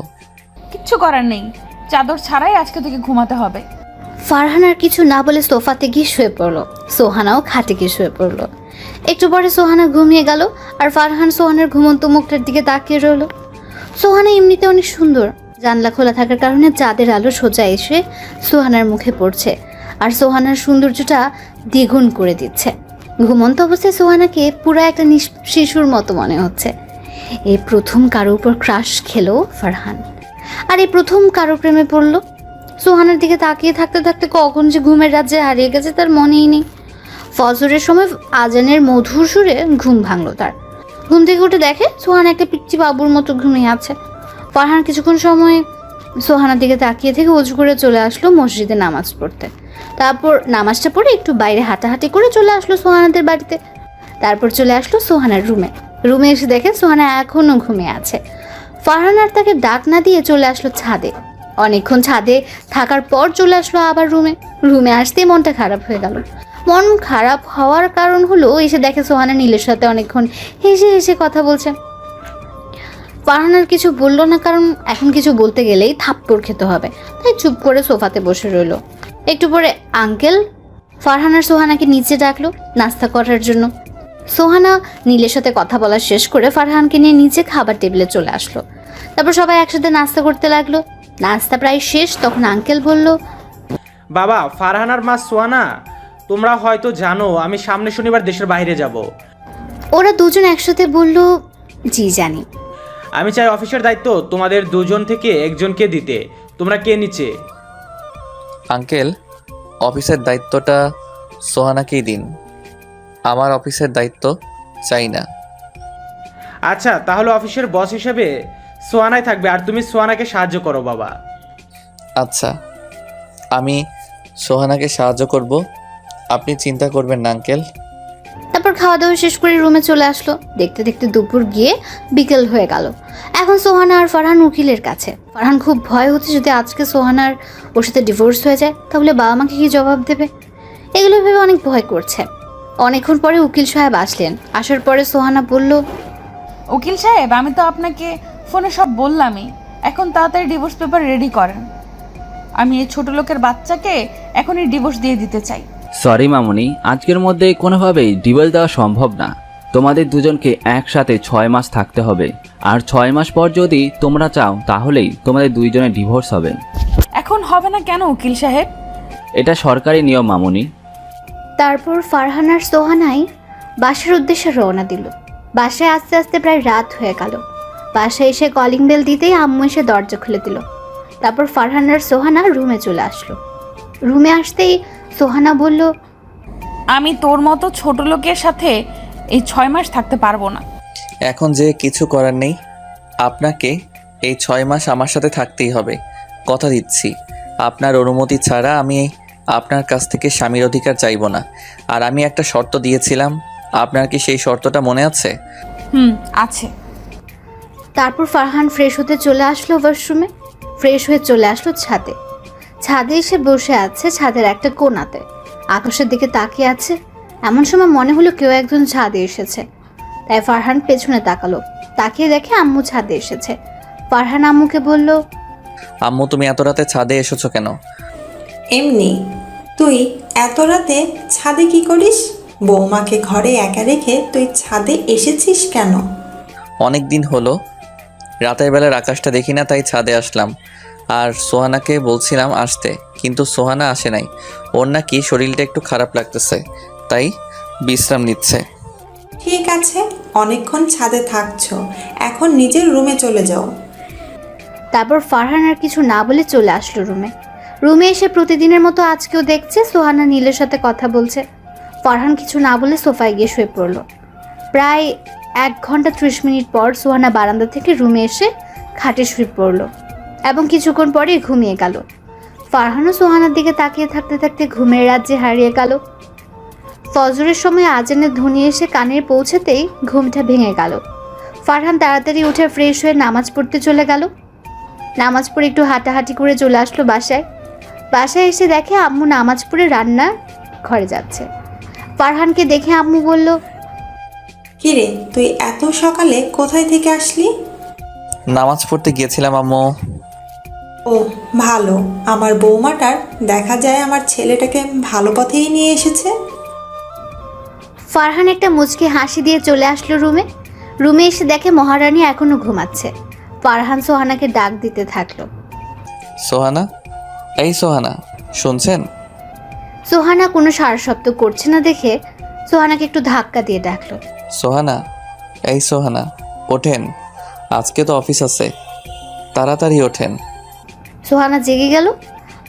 কিচ্ছু করার নেই, চাদর ছাড়াই আজকে তোকে ঘুমাতে হবে।
ফারহান আর কিছু না বলে সোফাতে গিয়ে শুয়ে পড়লো। সোহানাও খাটে গিয়ে শুয়ে পড়লো। একটু পরে সোহানা ঘুমিয়ে গেল, আর ফারহান সোহানার ঘুমন্ত মুখটার দিকে তাকিয়ে রইল। সোহানা এমনিতে অনেক সুন্দর। জানলা খোলা থাকার কারণে চাঁদের আলো সোজা এসে সোহানার মুখে পড়ছে, আর সোহানার সৌন্দর্যটা দ্বিগুণ করে দিচ্ছে। ঘুমন্ত অবস্থায় সোহানাকে পুরো একটা শিশুর মতো মনে হচ্ছে। এই প্রথম কারো উপর ক্রাশ খেলো ফারহান, আর এই প্রথম কারো প্রেমে পড়লো। সোহানার দিকে তাকিয়ে থাকতে থাকতে কখন যে ঘুমের রাজ্যে হারিয়ে গেছে তার মনেই নেই। ফজরের সময় আজানের মধুর সুরে ঘুম ভাঙলো তার। ঘুম থেকে উঠে দেখে সোহানা একটা পিচ্চি বাবুর মতো ঘুমিয়ে আছে। ফারহান কিছুক্ষণ সময় সোহানার দিকে তাকিয়ে থেকে উজু করে চলে আসলো মসজিদে নামাজ পড়তে। তারপর নামাজটা পড়ে একটু বাইরে হাঁটাহাঁটি করে চলে আসলো সোহানাদের বাড়িতে। তারপর চলে আসলো সোহানার রুমে এসে দেখে সোহানা এখনও ঘুমিয়ে আছে। ফারহান আর তাকে ডাক না দিয়ে চলে আসলো ছাদে। অনেকক্ষণ ছাদে থাকার পর চলে আসলো আবার রুমে আসতেই মনটা খারাপ হয়ে গেল। মন খারাপ হওয়ার কারণ হলো এসে দেখে সোহানা নীলের সাথে অনেকক্ষণ হেসে হেসে কথা বলছে। ফারহান আর কিছু বললো না, কারণ এখন কিছু বলতে গেলেই থাপ্পড় খেতে হবে, তাই চুপ করে সোফাতে বসে রইল। একটু পরে আঙ্কেল ফারহান আর সোহানাকে নিচে ডাকলো নাস্তা করার জন্য। সোহানা নীলের সাথে কথা বলা শেষ করে ফারহানকে নিয়ে নিচে খাবার টেবিলে চলে আসলো। তারপর সবাই একসাথে নাস্তা করতে লাগলো। নাস্তা প্রায় শেষ, তখন আঙ্কেল বলল,
বাবা, ফারহান আর মা সোহানা, তোমরা হয়তো জানো আমি সামনে শনিবার দেশের বাইরে যাব।
ওরা দুজন একসাথে বলল, জি জানি।
আমি চাই অফিসের দায়িত্ব তোমাদের দুজন থেকে একজনকে দিতে। তোমরা কে নিচে?
আঙ্কেল, অফিসের দায়িত্বটা সোহানাকেই দিন। আমার অফিসের দায়িত্ব চাই না।
আচ্ছা, তাহলে অফিসের বস হিসেবে সোহানাই থাকবে, আর তুমি সোহানাকে সাহায্য করো বাবা।
আচ্ছা, আমি সোহানাকে সাহায্য করব, আপনি চিন্তা করবেন না আঙ্কেল।
তারপর খাওয়া দাওয়া শেষ করে রুমে চলে আসলো। দেখতে দেখতে দুপুর গিয়ে বিকেল হয়ে গেল। এখন সোহানা আর ফারহান উকিলের কাছে। ফারহান খুব ভয় হচ্ছে যদি আজকে সোহানার ওর সাথে ডিভোর্স হয়ে যায় তাহলে বাবা মাকে কি জবাব দেবে, এগুলো ভেবে অনেক ভয় করছে। অনেকক্ষণ পরে উকিল সাহেব আসলেন। আসার পরে সোহানা বলল,
উকিল সাহেব, আমি তো আপনাকে ফোনে সব বললামই, এখন তাড়াতাড়ি ডিভোর্স পেপার রেডি করেন। আমি এই ছোট লোকের বাচ্চাকে এখনই ডিভোর্স দিয়ে দিতে চাই।
সরি মামুনি, আজকের মধ্যে কোনোভাবেই ডিভোর্স দেওয়া সম্ভব না। তোমাদের দুজনকে একসাথে 6 মাস থাকতে হবে, আর 6 মাস পর যদি তোমরা চাও তাহলেই তোমাদের দুইজনের ডিভোর্স হবে।
এখন হবে না কেন উকিল সাহেব?
এটা সরকারি নিয়ম মামুনি।
তারপর ফারহান আর সোহানাই বাসার উদ্দেশ্যে রওনা দিল। বাসায় আস্তে আস্তে প্রায় রাত হয়ে গেল। বাসায় এসে কলিং বেল দিতেই আম্মু এসে দরজা খুলে দিল। তারপর ফারহান আর সোহানা রুমে চলে আসলো। রুমে আসতেই সোহানা বলল,
আমি তোর মতো ছোট লোকের সাথে এই 6 মাস থাকতে পারবো না।
এখন যে কিছু করার নেই, আপনাকে এই 6 মাস আমার সাথে থাকতেই হবে। কথা দিচ্ছি, আপনার অনুমতি ছাড়া আমি আপনার কাছ থেকে স্বামীর অধিকার চাইব না। আর আমি একটা শর্ত দিয়েছিলাম, আপনার কি সেই শর্তটা মনে আছে?
আছে।
তারপর ফারহান ফ্রেশ হতে চলে আসলো ওয়াশরুমে। ফ্রেশ হয়ে চলে আসলো ছাদে। ছাদে এসে বসে আছে ছাদের একটা কোণাতে, আকাশের দিকে তাকিয়ে আছে। এমন সময় মনে হলো কেউ একজন ছাদে এসেছে। তাই ফারহান পেছনে তাকালো। তাকিয়ে দেখে আম্মু ছাদে এসেছে। ফারহান আম্মুকে বলল,
আম্মু, তুমি এত রাতে ছাদে এসেছো কেন?
এমনি। তুই এত রাতে ছাদে কি করিস? বৌমাকে ঘরে একা রেখে তুই ছাদে এসেছিস কেন?
অনেক দিন হলো রাতের বেলার আকাশটা দেখি না, তাই ছাদে আসলাম। আর সোহানাকে বলছিলাম আসতে, কিন্তু সোহানা আসে নাই। ওর নাকি শরীরটা একটু খারাপ লাগতেছে, তাই বিশ্রাম নিচ্ছে।
ঠিক আছে, অনেকক্ষণ ছাদে থাকছো, এখন নিজের রুমে চলে যাও।
তারপর ফারহান আর কিছু না বলে চলে আসলো রুমে। রুমে এসে প্রতিদিনের মতো আজকেও দেখছে সোহানা নীলের সাথে কথা বলছে। ফারহান কিছু না বলে সোফায় গিয়ে শুয়ে পড়ল। প্রায় 1 ঘন্টা 30 মিনিট পর সোহানা বারান্দা থেকে রুমে এসে খাটে শুয়ে পড়ল এবং কিছুক্ষণ পরে ঘুমিয়ে গেল। ফারহানও সোহানার দিকে তাকিয়ে থাকতে থাকতে ঘুমের রাজ্যে হারিয়ে গেল। ফজরের সময় আজানের ধ্বনি এসে কানে পৌঁছাতেই ঘুমটা ভেঙে গেল। ফারহান তাড়াতাড়ি উঠে ফ্রেশ হয়ে নামাজ পড়তে চলে গেল। নামাজ পড়ে একটু হাঁটাহাঁটি করে চলে আসলো বাসায়। বাসায় এসে দেখে আম্মু নামাজ পড়ে রান্নার ঘরে যাচ্ছে। ফারহানকে দেখে আম্মু বলল,
কিরে, তুই এত সকালে কোথায় থেকে আসলি?
নামাজ পড়তে গিয়েছিলাম আম্মু।
ও ভালো, আমার বৌমাটার দেখা যায় আমার ছেলেটাকে ভালো পথেই নিয়ে এসেছে।
ফারহান একটা মুচকি হাসি দিয়ে চলে আসলো রুমে। রুমে এসে দেখে মহারানী এখনো ঘুমাচ্ছে। ফারহান সোহানাকে ডাক দিতে থাকলো।
সোহানা, এই সোহানা, শুনছেন?
সোহানা কোনো সারা শব্দ করছে না দেখে সোহানাকে একটু ধাক্কা দিয়ে ডাকলো।
সোহানা, এই সোহানা, ওঠেন, আজকে তো অফিস আছে, তাড়াতাড়ি ওঠেন।
সোহানা জেগে গেল।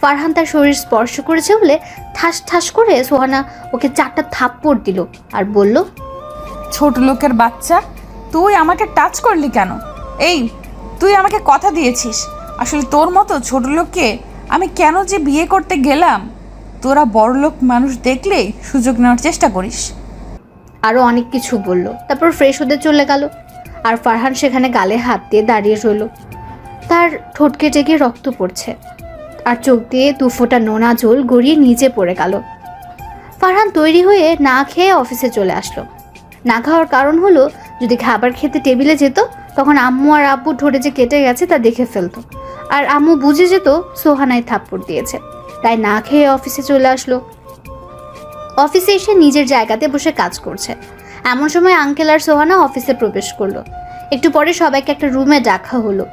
ফারহান তার শরীর স্পর্শ করেছে বলে ঠাস ঠাস করে সোহানা ওকে 4টা থাপ্পড় দিল আর বলল,
ছোট লোকের বাচ্চা, তুই আমাকে টাচ করলি কেন? এই, তুই আমাকে কথা দিয়েছিস। আসলে তোর মতো ছোট লোককে আমি কেন যে বিয়ে করতে গেলাম? তোরা বড়লোক মানুষ দেখলেই সুযোগ নেওয়ার চেষ্টা করিস।
আরও অনেক কিছু বলল। তারপর ফ্রেশ হতে চলে গেল। আর ফারহান সেখানে গালে হাত দিয়ে দাঁড়িয়ে রইল। তার ঠোঁট কেটে গিয়ে রক্ত পড়ছে আর চোখ দিয়ে 2 ফোঁটা নোনা জল গড়িয়ে নিচে পড়ে গেল। ফারহান তৈরি হয়ে না খেয়ে অফিসে চলে আসলো। না খাওয়ার কারণ হলো, যদি খাবার খেতে টেবিলে যেত তখন আম্মু আর আব্বু ঠোঁটে যে কেটে গেছে তা দেখে ফেলতো, আর আম্মু বুঝে যেত সোহানায় থাপ্পড় দিয়েছে। তাই না খেয়ে অফিসে চলে আসলো। অফিসে এসে নিজের জায়গাতে বসে কাজ করছে। এমন সময় আঙ্কেল আর সোহানা অফিসে প্রবেশ করলো। একটু পরে সবাইকে একটা রুমে ডাকা হলো।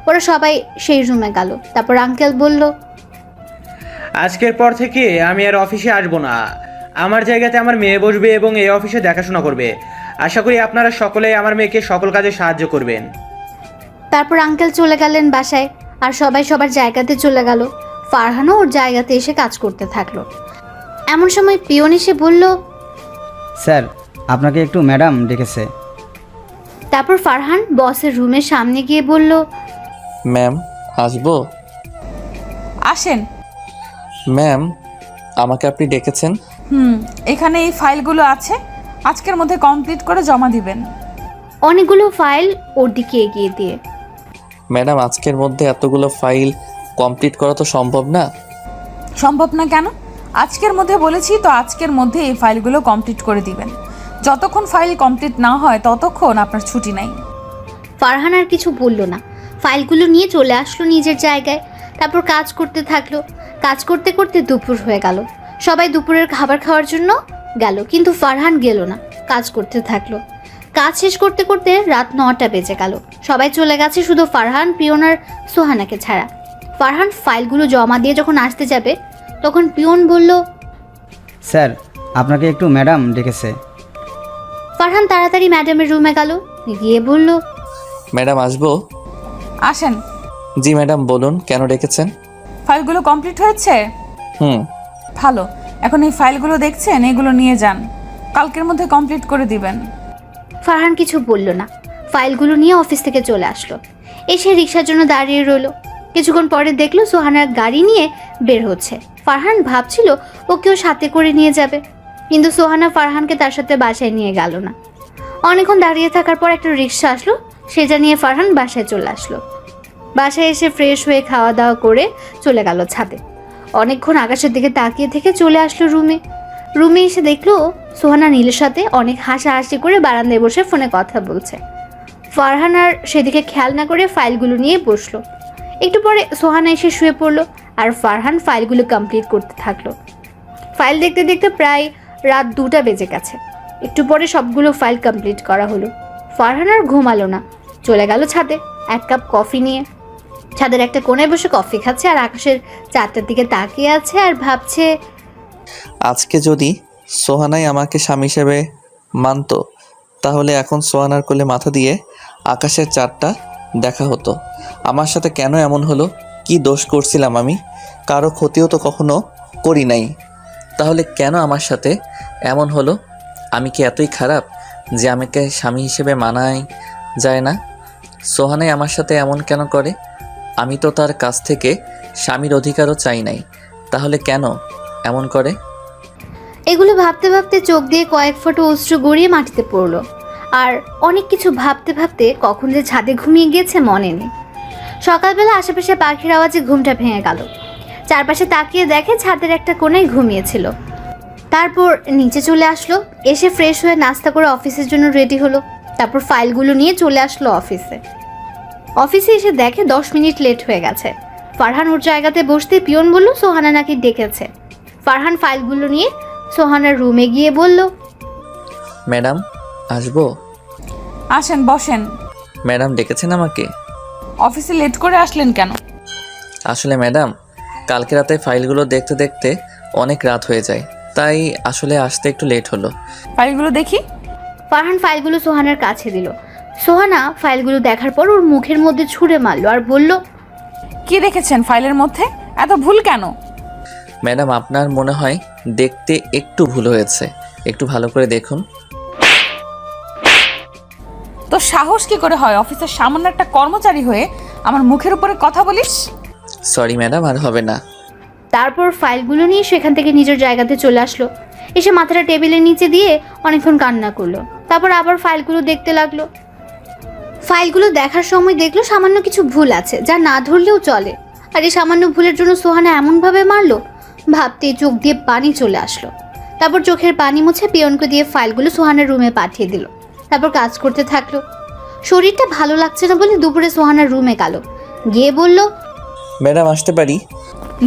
ওরা সবাই সেই রুমে গেল। তারপর আঙ্কেল বলল,
আজকের পর থেকে আমি আর অফিসে আসবো না। আমার জায়গাতে আমার মেয়ে বসবে এবং এই অফিসে দেখাশোনা করবে। আশা করি আপনারা সকলেই আমার মেয়েকে সকল কাজে সাহায্য করবেন।
তারপর আঙ্কেল চলে গেলেন বাসায় আর সবাই সবার জায়গাতে চলে গেল। ফারহানও ওর জায়গাতে এসে কাজ করতে থাকলো। এমন সময় পিয়ন এসে বলল,
স্যার, আপনাকে একটু ম্যাডাম ডেকেছে।
তারপর ফারহান বসের রুমের সামনে গিয়ে বলল,
ম্যাম, আসবো?
আসেন।
ম্যাম, আমাকে আপনি ডেকেছেন?
এখানে এই ফাইলগুলো আছে, আজকের মধ্যে কমপ্লিট করে জমা দিবেন।
অনেকগুলো ফাইল ওর দিকে এগিয়ে দিয়ে।
ম্যাডাম আজকের মধ্যে এতগুলো ফাইল কমপ্লিট করা তো সম্ভব না।
সম্ভব না কেন? আজকের মধ্যে বলেছি তো, আজকের মধ্যে এই ফাইলগুলো কমপ্লিট করে দিবেন। যতক্ষণ ফাইল কমপ্লিট না হয় ততক্ষণ আপনার ছুটি নাই।
ফারহান আর কিছু বলল না, ফাইলগুলো নিয়ে চলে আসলো নিজের জায়গায়। তারপর কাজ করতে থাকলো। কাজ করতে করতে দুপুর হয়ে গেল। সবাই দুপুরের খাবার খাওয়ার জন্য গেল, কিন্তু ফারহান গেল না, কাজ করতে থাকলো। কাজ শেষ করতে করতে রাত 9টা বেজে গেল। সবাই চলে গেছে, শুধু ফারহান, পিয়ন আর সোহানাকে ছাড়া। ফারহান ফাইলগুলো জমা দিয়ে যখন আসতে যাবে তখন পিয়ন বলল,
স্যার আপনাকে একটু ম্যাডাম ডেকেছে।
ফারহান তাড়াতাড়ি ম্যাডামের রুমে গেল, গিয়ে বলল,
ম্যাডাম আসবো?
আসেন।
জি ম্যাডাম বলুন, কেন ডেকেছেন?
ফাইলগুলো কমপ্লিট হয়েছে?
হুম।
ভালো। এখন এই ফাইলগুলো দেখছেন, এগুলো নিয়ে যান, কালকের মধ্যে কমপ্লিট করে দিবেন।
ফারহান কিছু বলল না, ফাইলগুলো নিয়ে অফিস থেকে চলে আসলো। এসে রিক্সার জন্য দাঁড়িয়ে রইলো। কিছুক্ষণ পরে দেখলো সোহানার গাড়ি নিয়ে বের হচ্ছে। ফারহান ভাবছিল ওকেও সাথে করে নিয়ে যাবে, কিন্তু সোহানা ফারহানকে তার সাথে বাসায় নিয়ে গেল না। অনেকক্ষণ দাঁড়িয়ে থাকার পর একটা রিক্সা আসলো, সেটা নিয়ে ফারহান বাসায় চলে আসলো। বাসায় এসে ফ্রেশ হয়ে খাওয়া দাওয়া করে চলে গেল ছাদে। অনেকক্ষণ আকাশের দিকে তাকিয়ে থেকে চলে আসলো রুমে এসে দেখলো সোহানা নীলের সাথে অনেক হাসাহাসি করে বারান্দায় বসে ফোনে কথা বলছে। ফারহান আর সেদিকে খেয়াল না করে ফাইলগুলো নিয়ে বসলো। একটু পরে সোহানা এসে শুয়ে পড়লো আর ফারহান ফাইলগুলো কমপ্লিট করতে থাকলো। ফাইল দেখতে দেখতে প্রায় রাত 2টা বেজে গেছে। একটু পরে সবগুলো ফাইল কমপ্লিট করা হলো। ফারহান আর ঘুমালো না, চলে গেল ছাদে 1 কাপ কফি নিয়ে। ছাদের একটা কোণায় বসে কফি খাচ্ছে আর আকাশের চাঁদটার দিকে তাকিয়ে আছে আর ভাবছে,
আজকে যদি সোহানাই আমাকে স্বামী হিসেবে মানতো, তাহলে এখন সোহানার কোলে মাথা দিয়ে আকাশের চাঁদটা দেখা হতো। আমার সাথে কেন এমন হলো? কি দোষ করছিলাম আমি? কারো ক্ষতিও তো কখনো করি নাই, তাহলে কেন আমার সাথে এমন হলো? আমি কি এতই খারাপ যে আমাকে স্বামী হিসেবে মানাই যায় না? সোহানাই আমার সাথে এমন কেন করে? আমি তো তার কাছ থেকে স্বামীর অধিকারও চাই নাই, তাহলে কেন এমন করে?
এগুলো ভাবতে ভাবতে চোখ দিয়ে কয়েক ফোঁটা অশ্রু গড়িয়ে মাটিতে পড়লো। আর অনেক কিছু ভাবতে ভাবতে কখন যে ছাদে ঘুমিয়ে গিয়েছে মনে নেই। সকালবেলা আশেপাশে পাখির আওয়াজে ঘুমটা ভেঙে গেল। চারপাশে তাকিয়ে দেখে ছাদের একটা কোণায় ঘুমিয়েছিল। তারপর নিচে চলে আসলো, এসে ফ্রেশ হয়ে নাস্তা করে অফিসের জন্য রেডি হলো। তারপর ফাইলগুলো নিয়ে চলে আসলো অফিসে এসে দেখে 10 মিনিট লেট হয়ে গেছে। ফারহান ওর জায়গাতে বসতে পিয়ন বলল সোহানা নাকি ডেকেছে। ফারহান ফাইলগুলো নিয়ে সোহানার রুমে গিয়ে বলল,
ম্যাডাম আসবো?
আসেন, বসেন।
ম্যাডাম ডেকেছেন আমাকে?
অফিসে লেট করে আসলেন কেন?
আসলে ম্যাডাম, কালকে রাতে ফাইলগুলো দেখতে দেখতে অনেক রাত হয়ে যায়, তাই আসলে আসতে একটু লেট হলো।
ফাইলগুলো দেখি।
ফারহান ফাইলগুলো সোহানার কাছে দিল। সোহানা ফাইলগুলো দেখার পর ওর মুখের মধ্যে ছুঁড়ে মারলো আর বলল,
কি দেখেছেন ফাইলের মধ্যে? এত ভুল কেন?
ম্যাডাম আপনার মনে হয় দেখতে একটু ভুল হয়েছে, একটু ভালো করে দেখুন।
তো সাহস কি করে হয় অফিসের সামান্য একটা কর্মচারী হয়ে আমার মুখের উপরে কথা বলিস?
সরি ম্যাডাম, আর হবে না।
তারপর ফাইলগুলো নিয়ে সেখান থেকে নিজের জায়গাতে চলে আসলো। এসে মাথাটা টেবিলের নিচে দিয়ে অনেকক্ষণ কান্না করলো। তারপর আবার ফাইলগুলো দেখতে লাগলো। ফাইলগুলো দেখার সময় দেখলো সামান্য কিছু ভুল আছে, যা না ধরলেও চলে। আর এই সামান্য ভুলের জন্য সোহানা এমনভাবে মারলো, ভাবতেই চোখ দিয়ে পানি চলে আসলো। তারপর চোখের পানি মুছে পিয়নকে দিয়ে ফাইলগুলো সোহানার রুমে পাঠিয়ে দিল। তারপর কাজ করতে থাকলো। শরীরটা ভালো লাগছে না বলে দুপুরে সোহানার রুমে গেল, গিয়ে বলল,
ম্যাডাম আসতে পারি?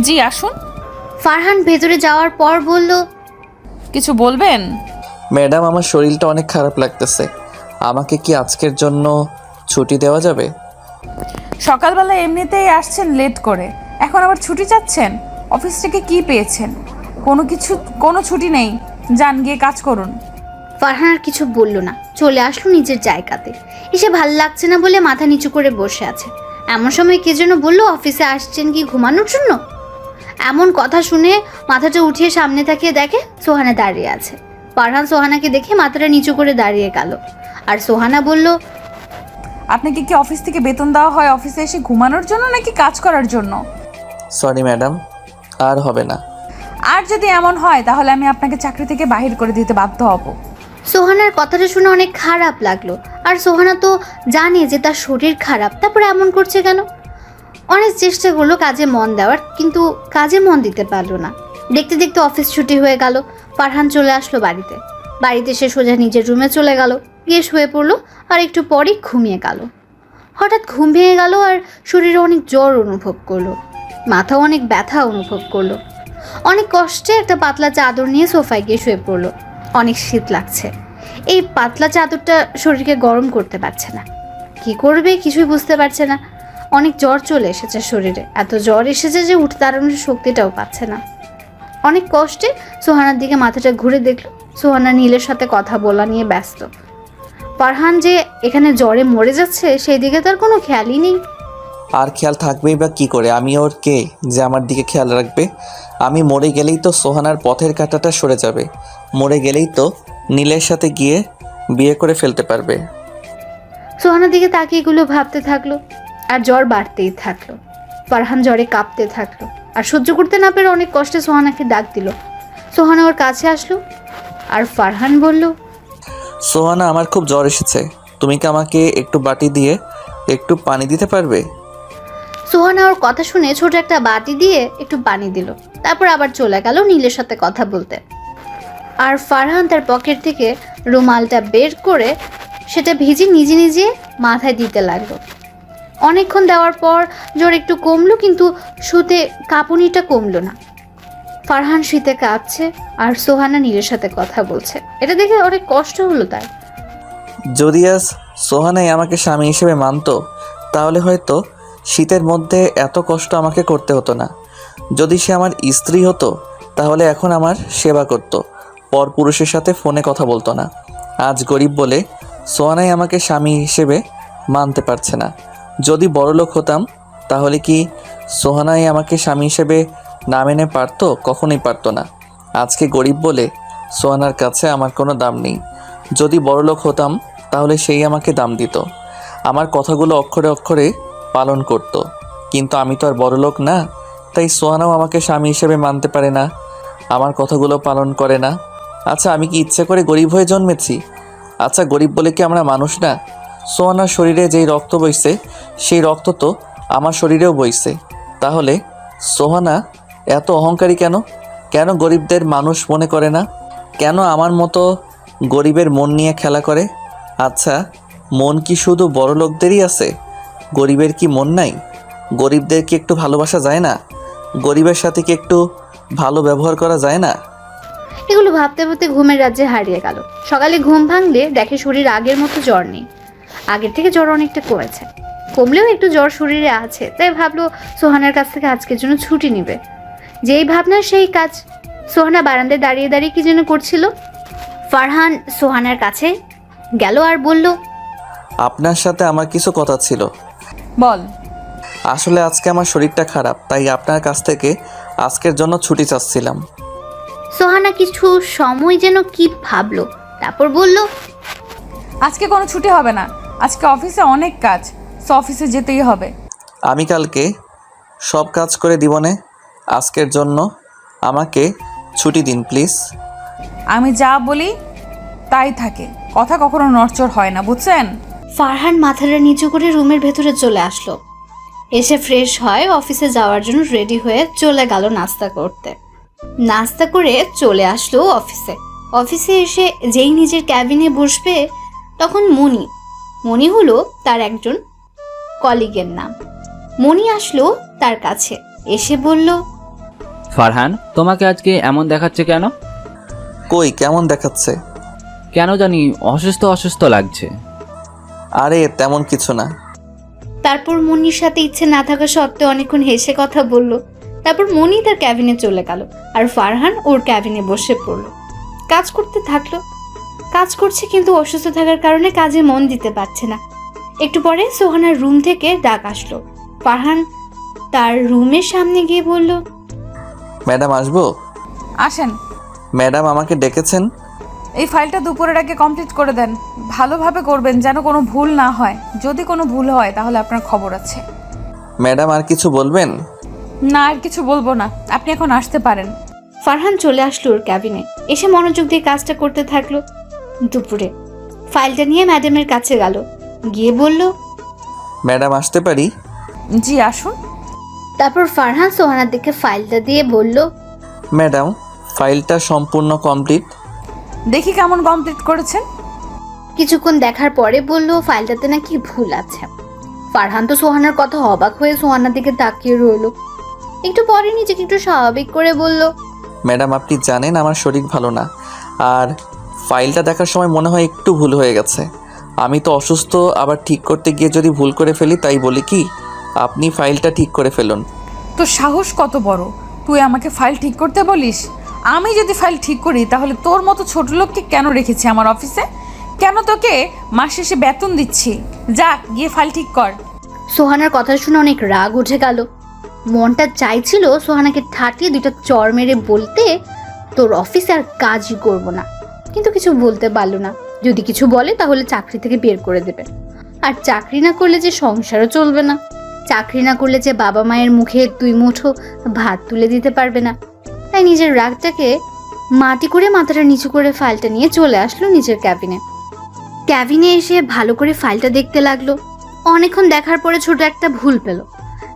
জি আসুন।
ফারহান ভেতরে যাওয়ার পর বলল,
কিছু বলবেন?
ম্যাডাম আমার শরীরটা অনেক খারাপ লাগতেছে, আমাকে কি আজকের জন্য ছুটি দেওয়া যাবে?
সকালবেলা এমনিতেই আসছেন লেট করে, এখন আবার ছুটি চাচ্ছেন? অফিস থেকে কি পেয়েছেন? কোনো ছুটি নেই, যান গিয়ে কাজ করুন।
ফারহান আর কিছু বলল না, চলে আসলো নিজের জায়গাতে। এসে ভাল লাগছে না বলে মাথা নিচু করে বসে আছে। এমন সময় কে যেন বললো অফিসে আসছেন কি ঘুমানোর জন্য? এমন কথা শুনে মাথাটা উঠিয়ে সামনে তাকিয়ে দেখে সোহানা দাঁড়িয়ে আছে। ফারহান সোহানাকে দেখে মাথাটা নিচু করে দাঁড়িয়ে গেল। আর সোহানা বলল,
আপনাকে কি অফিস থেকে বেতন দেওয়া হয় অফিসে এসে ঘুমানোর জন্য নাকি কাজ করার জন্য?
সরি ম্যাডাম, আর হবে না।
আর যদি এমন হয় তাহলে আমি আপনাকে চাকরি থেকে বাহির করে দিতে বাধ্য হব।
সোহানার কথাটা শুনে অনেক খারাপ লাগলো। আর সোহানা তো জানে যে তার শরীর খারাপ, তারপরে এমন করছে কেন? অনেক চেষ্টা করলো কাজে মন দেওয়ার, কিন্তু কাজে মন দিতে পারলো না। দেখতে দেখতে অফিস ছুটি হয়ে গেল। ফারহান চলে আসলো বাড়িতে এসে সোজা নিজের রুমে চলে গেল, গিয়ে শুয়ে পড়লো আর একটু পরেই ঘুমিয়ে গেল। হঠাৎ ঘুম ভেঙে গেল আর শরীরে অনেক জ্বর অনুভব করলো, মাথাও অনেক ব্যথা অনুভব করলো। অনেক কষ্টে একটা পাতলা চাদর নিয়ে সোফায় গিয়ে শুয়ে পড়লো। অনেক শীত লাগছে, এই পাতলা চাদরটা শরীরকে গরম করতে পারছে না। কি করবে কিছুই বুঝতে পারছে না। অনেক জ্বর চলে এসেছে শরীরে, এত জ্বর এসেছে যে উঠে দাঁড়ানোর শক্তিটাও পাচ্ছে না। অনেক কষ্টে সোহানার দিকে মাথাটা ঘুরে দেখল, সোহানা নীলের সাথে কথা বলা নিয়ে ব্যস্ত। ফারহান যে এখানে জ্বরে মরে যাচ্ছে সেই দিকে তার কোনো খেয়ালই নেই।
আর খেয়াল থাকবেই বা কি করে? আমি ওর কে যে আমার দিকে খেয়াল রাখবে? আমি মরে গেলেই তো সোহানার পথের কাঁটাটা সরে যাবে, মরে গেলেই তো নীলের সাথে গিয়ে বিয়ে করে ফেলতে পারবে।
সোহানার দিকে তাকিয়ে এগুলো ভাবতে থাকলো আর জ্বর বাড়তেই থাকলো। ফারহান জ্বরে কাঁপতে থাকলো আর সহ্য করতে না পেরে অনেক কষ্টে সোহানাকে ডাক দিল। সোহানা ওর কাছে আসলো আর ফারহান বলল,
সোহানা, আমার খুব জ্বর এসেছে, তুমি কি আমাকে একটু বাটি দিয়ে একটু পানি দিতে পারবে?
সোহানা ওর কথা শুনে ছোট একটা বাটি দিয়ে একটু পানি দিল, তারপর আবার চলে গেল নীলের সাথে কথা বলতে। আর ফারহান তার পকেট থেকে রুমালটা বের করে সেটা ভিজে নিজে নিজে মাথায় দিতে লাগলো। অনেকক্ষণ দেওয়ার পর জ্বর একটু কমলো, কিন্তু শীতে কাঁপুনিটা কমলো না। ফারহান শীতে কাঁপছে আর সোহানা নীলের সাথে কথা বলছে, এটা দেখে অনেক কষ্ট হলো তার।
যদি আজ সোহানাই আমাকে স্বামী হিসেবে মানতো তাহলে হয়তো শীতের মধ্যে এত কষ্ট আমাকে করতে হতো না। যদি সে আমার স্ত্রী হতো তাহলে এখন আমার সেবা করতো, পরপুরুষের সাথে ফোনে কথা বলতো না। আজ গরিব বলে সোহানাই আমাকে স্বামী হিসেবে মানতে পারছে না। যদি বড়লোক হতাম তাহলে কি সোহানাই আমাকে স্বামী হিসেবে না মেনে পারতো? কখনোই পারতো না। আজকে গরিব বলে সোহানার কাছে আমার কোনো দাম নেই। যদি বড়লোক হতাম তাহলে সেই আমাকে দাম দিত, আমার কথাগুলো অক্ষরে অক্ষরে পালন করত। কিন্তু আমি তো আর বড়লোক না, তাই সোহানাও আমাকে স্বামী হিসেবে মানতে পারে না, আমার কথাগুলো পালন করে না। আচ্ছা, আমি কি ইচ্ছে করে গরিব হয়ে জন্মেছি? আচ্ছা, গরিব বলে কি আমরা মানুষ না? সোহানার শরীরে যেই রক্ত বইছে সেই রক্ত তো আমার শরীরেও বইছে। তাহলে সোহানা এত অহংকারী কেন? কেন গরিবদের মানুষ মনে করে না? কেন আমার মতো গরিবের মন নিয়ে খেলা করে? আচ্ছা, মন কি শুধু বড় লোকদেরই আছে? গরিবের কি মন নাই? গরিবদের কি একটু ভালোবাসা যায় না? গরিবের সাথে কি একটু ভালো ব্যবহার করা যায় না?
এগুলো ভাবতে ভাবতে ঘুমের রাজ্যে হারিয়ে গেল। সকালে ঘুম ভাঙলে দেখে শরীর আগের মতো জ্বর নেই, আগের থেকে জ্বর অনেকটা কমেছে। কমলেও একটু জ্বর শরীরে আছে, তাই ভাবলো সোহানার কাছ থেকে আজকের জন্য ছুটি নেবে। যেই ভাবনা সেই কাজ। সোহানা বারান্দায় দাঁড়িয়ে দাঁড়িয়ে কি যেন করছিল। ফারহান সোহানার কাছে গেল আর বলল,
আপনার সাথে আমার কিছু কথা ছিল।
বল।
আসলে আজকে আমার শরীরটা খারাপ, তাই আপনার কাছ থেকে আজকের জন্য ছুটি চাচ্ছিলাম।
সোহানা কিছু সময় যেন কি ভাবলো, তারপর বলল,
আজকে কোনো ছুটি হবে না, আজকে অফিসে অনেক কাজ, সো অফিসে যেতেই হবে।
আমি কালকে সব কাজ করে দিবনে, আজকের জন্য আমাকে ছুটি দিন প্লিজ।
আমি যা বলি তাই থাকে, কথা কখনো নড়চড় হয় না, বুঝছেন?
ফারহান মাথাটা নিচু করে রুমের ভেতরে চলে আসলো। এসে ফ্রেশ হয় অফিসে যাওয়ার জন্য রেডি হয়ে চলে গেল নাস্তা করতে। নাস্তা করে চলে আসলো অফিসে এসে যেই নিজের ক্যাবিনে বসবে তখন মনি হলো তার একজন কলিগের নাম। মনি আসলো তার কাছে, এসে বলল,
ফারহান, তোমাকে আজকে এমন দেখাচ্ছে কেন?
কই, কেমন দেখাচ্ছে?
কেন জানি অসুস্থ অসুস্থ লাগছে।
আরে তেমন কিছু না।
তারপর মনির সাথে ইচ্ছে না থাকা সত্ত্বেও অনেকক্ষণ হেসে কথা বলল। তারপর মনি তার ক্যাবিনে চলে গেল আর ফারহান ওর ক্যাবিনে বসে পড়ল। কাজ করতে থাকলো। কাজ করছে কিন্তু অসুস্থ থাকার কারণে কাজে মন দিতে পারছে না। একটু পরে সোহানার রুম থেকে ডাক আসলো। ফারহান তার রুমের সামনে গিয়ে বলল,
ম্যাডাম আসবো?
আসেন।
ম্যাডাম আমাকে ডেকেছেন?
এই ফাইলটা দুপুরের আগে কমপ্লিট করে দেন, ভালোভাবে করবেন যেন কোনো ভুল না হয়। যদি কোনো ভুল হয় তাহলে আপনার খবর আছে।
ম্যাডাম আর কিছু বলবেন?
না, আর কিছু বলবো না, আপনি এখন আসতে পারেন।
ফারহান চলে আসলো ওর ক্যাবিনে, এসে মনোযোগ দিয়ে কাজটা করতে থাকলো। দুপুরে ফাইলটা নিয়ে ম্যাডামের কাছে গেল, গিয়ে বলল,
ম্যাডাম আসতে পারি?
জি আসুন।
তারপর ফারহান সোহানার দিকে ফাইলটা দিয়ে বলল,
ম্যাডাম, ফাইলটা সম্পূর্ণ কমপ্লিট।
দেখি কেমন কমপ্লিট করেছেন।
কিছুক্ষণ দেখার পরে বলল ফাইলটাতে নাকি ভুল আছে। ফারহান তো সোহানার কথা অবাক হয়ে সোহানার দিকে তাকিয়ে রইল। একটু পরে নিজেকে একটু স্বাভাবিক করে বলল,
ম্যাডাম, আপনি জানেন আমার শরীর ভালো না, আর ফাইলটা দেখার সময় মনে হয় একটু ভুল হয়ে গেছে। আমি তো অসুস্থ, আবার ঠিক করতে গিয়ে যদি ভুল করে ফেলি, তাই বলি কি আপনি ফাইলটা ঠিক করে ফেলুন।
তোর সাহস কত বড়, তুই আমাকে ফাইল ঠিক করতে বলিস? আমি যদি ফাইল ঠিক করি তাহলে তোর মতো ছোট লোককে কেন রেখেছি আমার অফিসে? কেন তোকে মাস শেষে বেতন দিচ্ছি? যা গিয়ে ফাইল ঠিক কর।
সোহানার কথা শুনে অনেক রাগ উঠে গেল। মনটা চাইছিল সোহানাকে ঠাটিয়ে দুইটা চর মেরে বলতে, তোর অফিসে আর কাজই করব না, কিন্তু কিছু বলতে পারলো না। যদি কিছু বলে তাহলে চাকরি থেকে বের করে দেবে, আর চাকরি না করলে যে সংসারও চলবে না, চাকরি না করলে যে বাবা মায়ের মুখে 2 মুঠো ভাত তুলে দিতে পারবে না। তাই নিজের রাগটাকে মাটি করে মাথাটা নিচু করে ফাইলটা নিয়ে চলে আসলো নিজের ক্যাবিনে এসে ভালো করে ফাইলটা দেখতে লাগলো। অনেকক্ষণ দেখার পরে ছোট একটা ভুল পেল,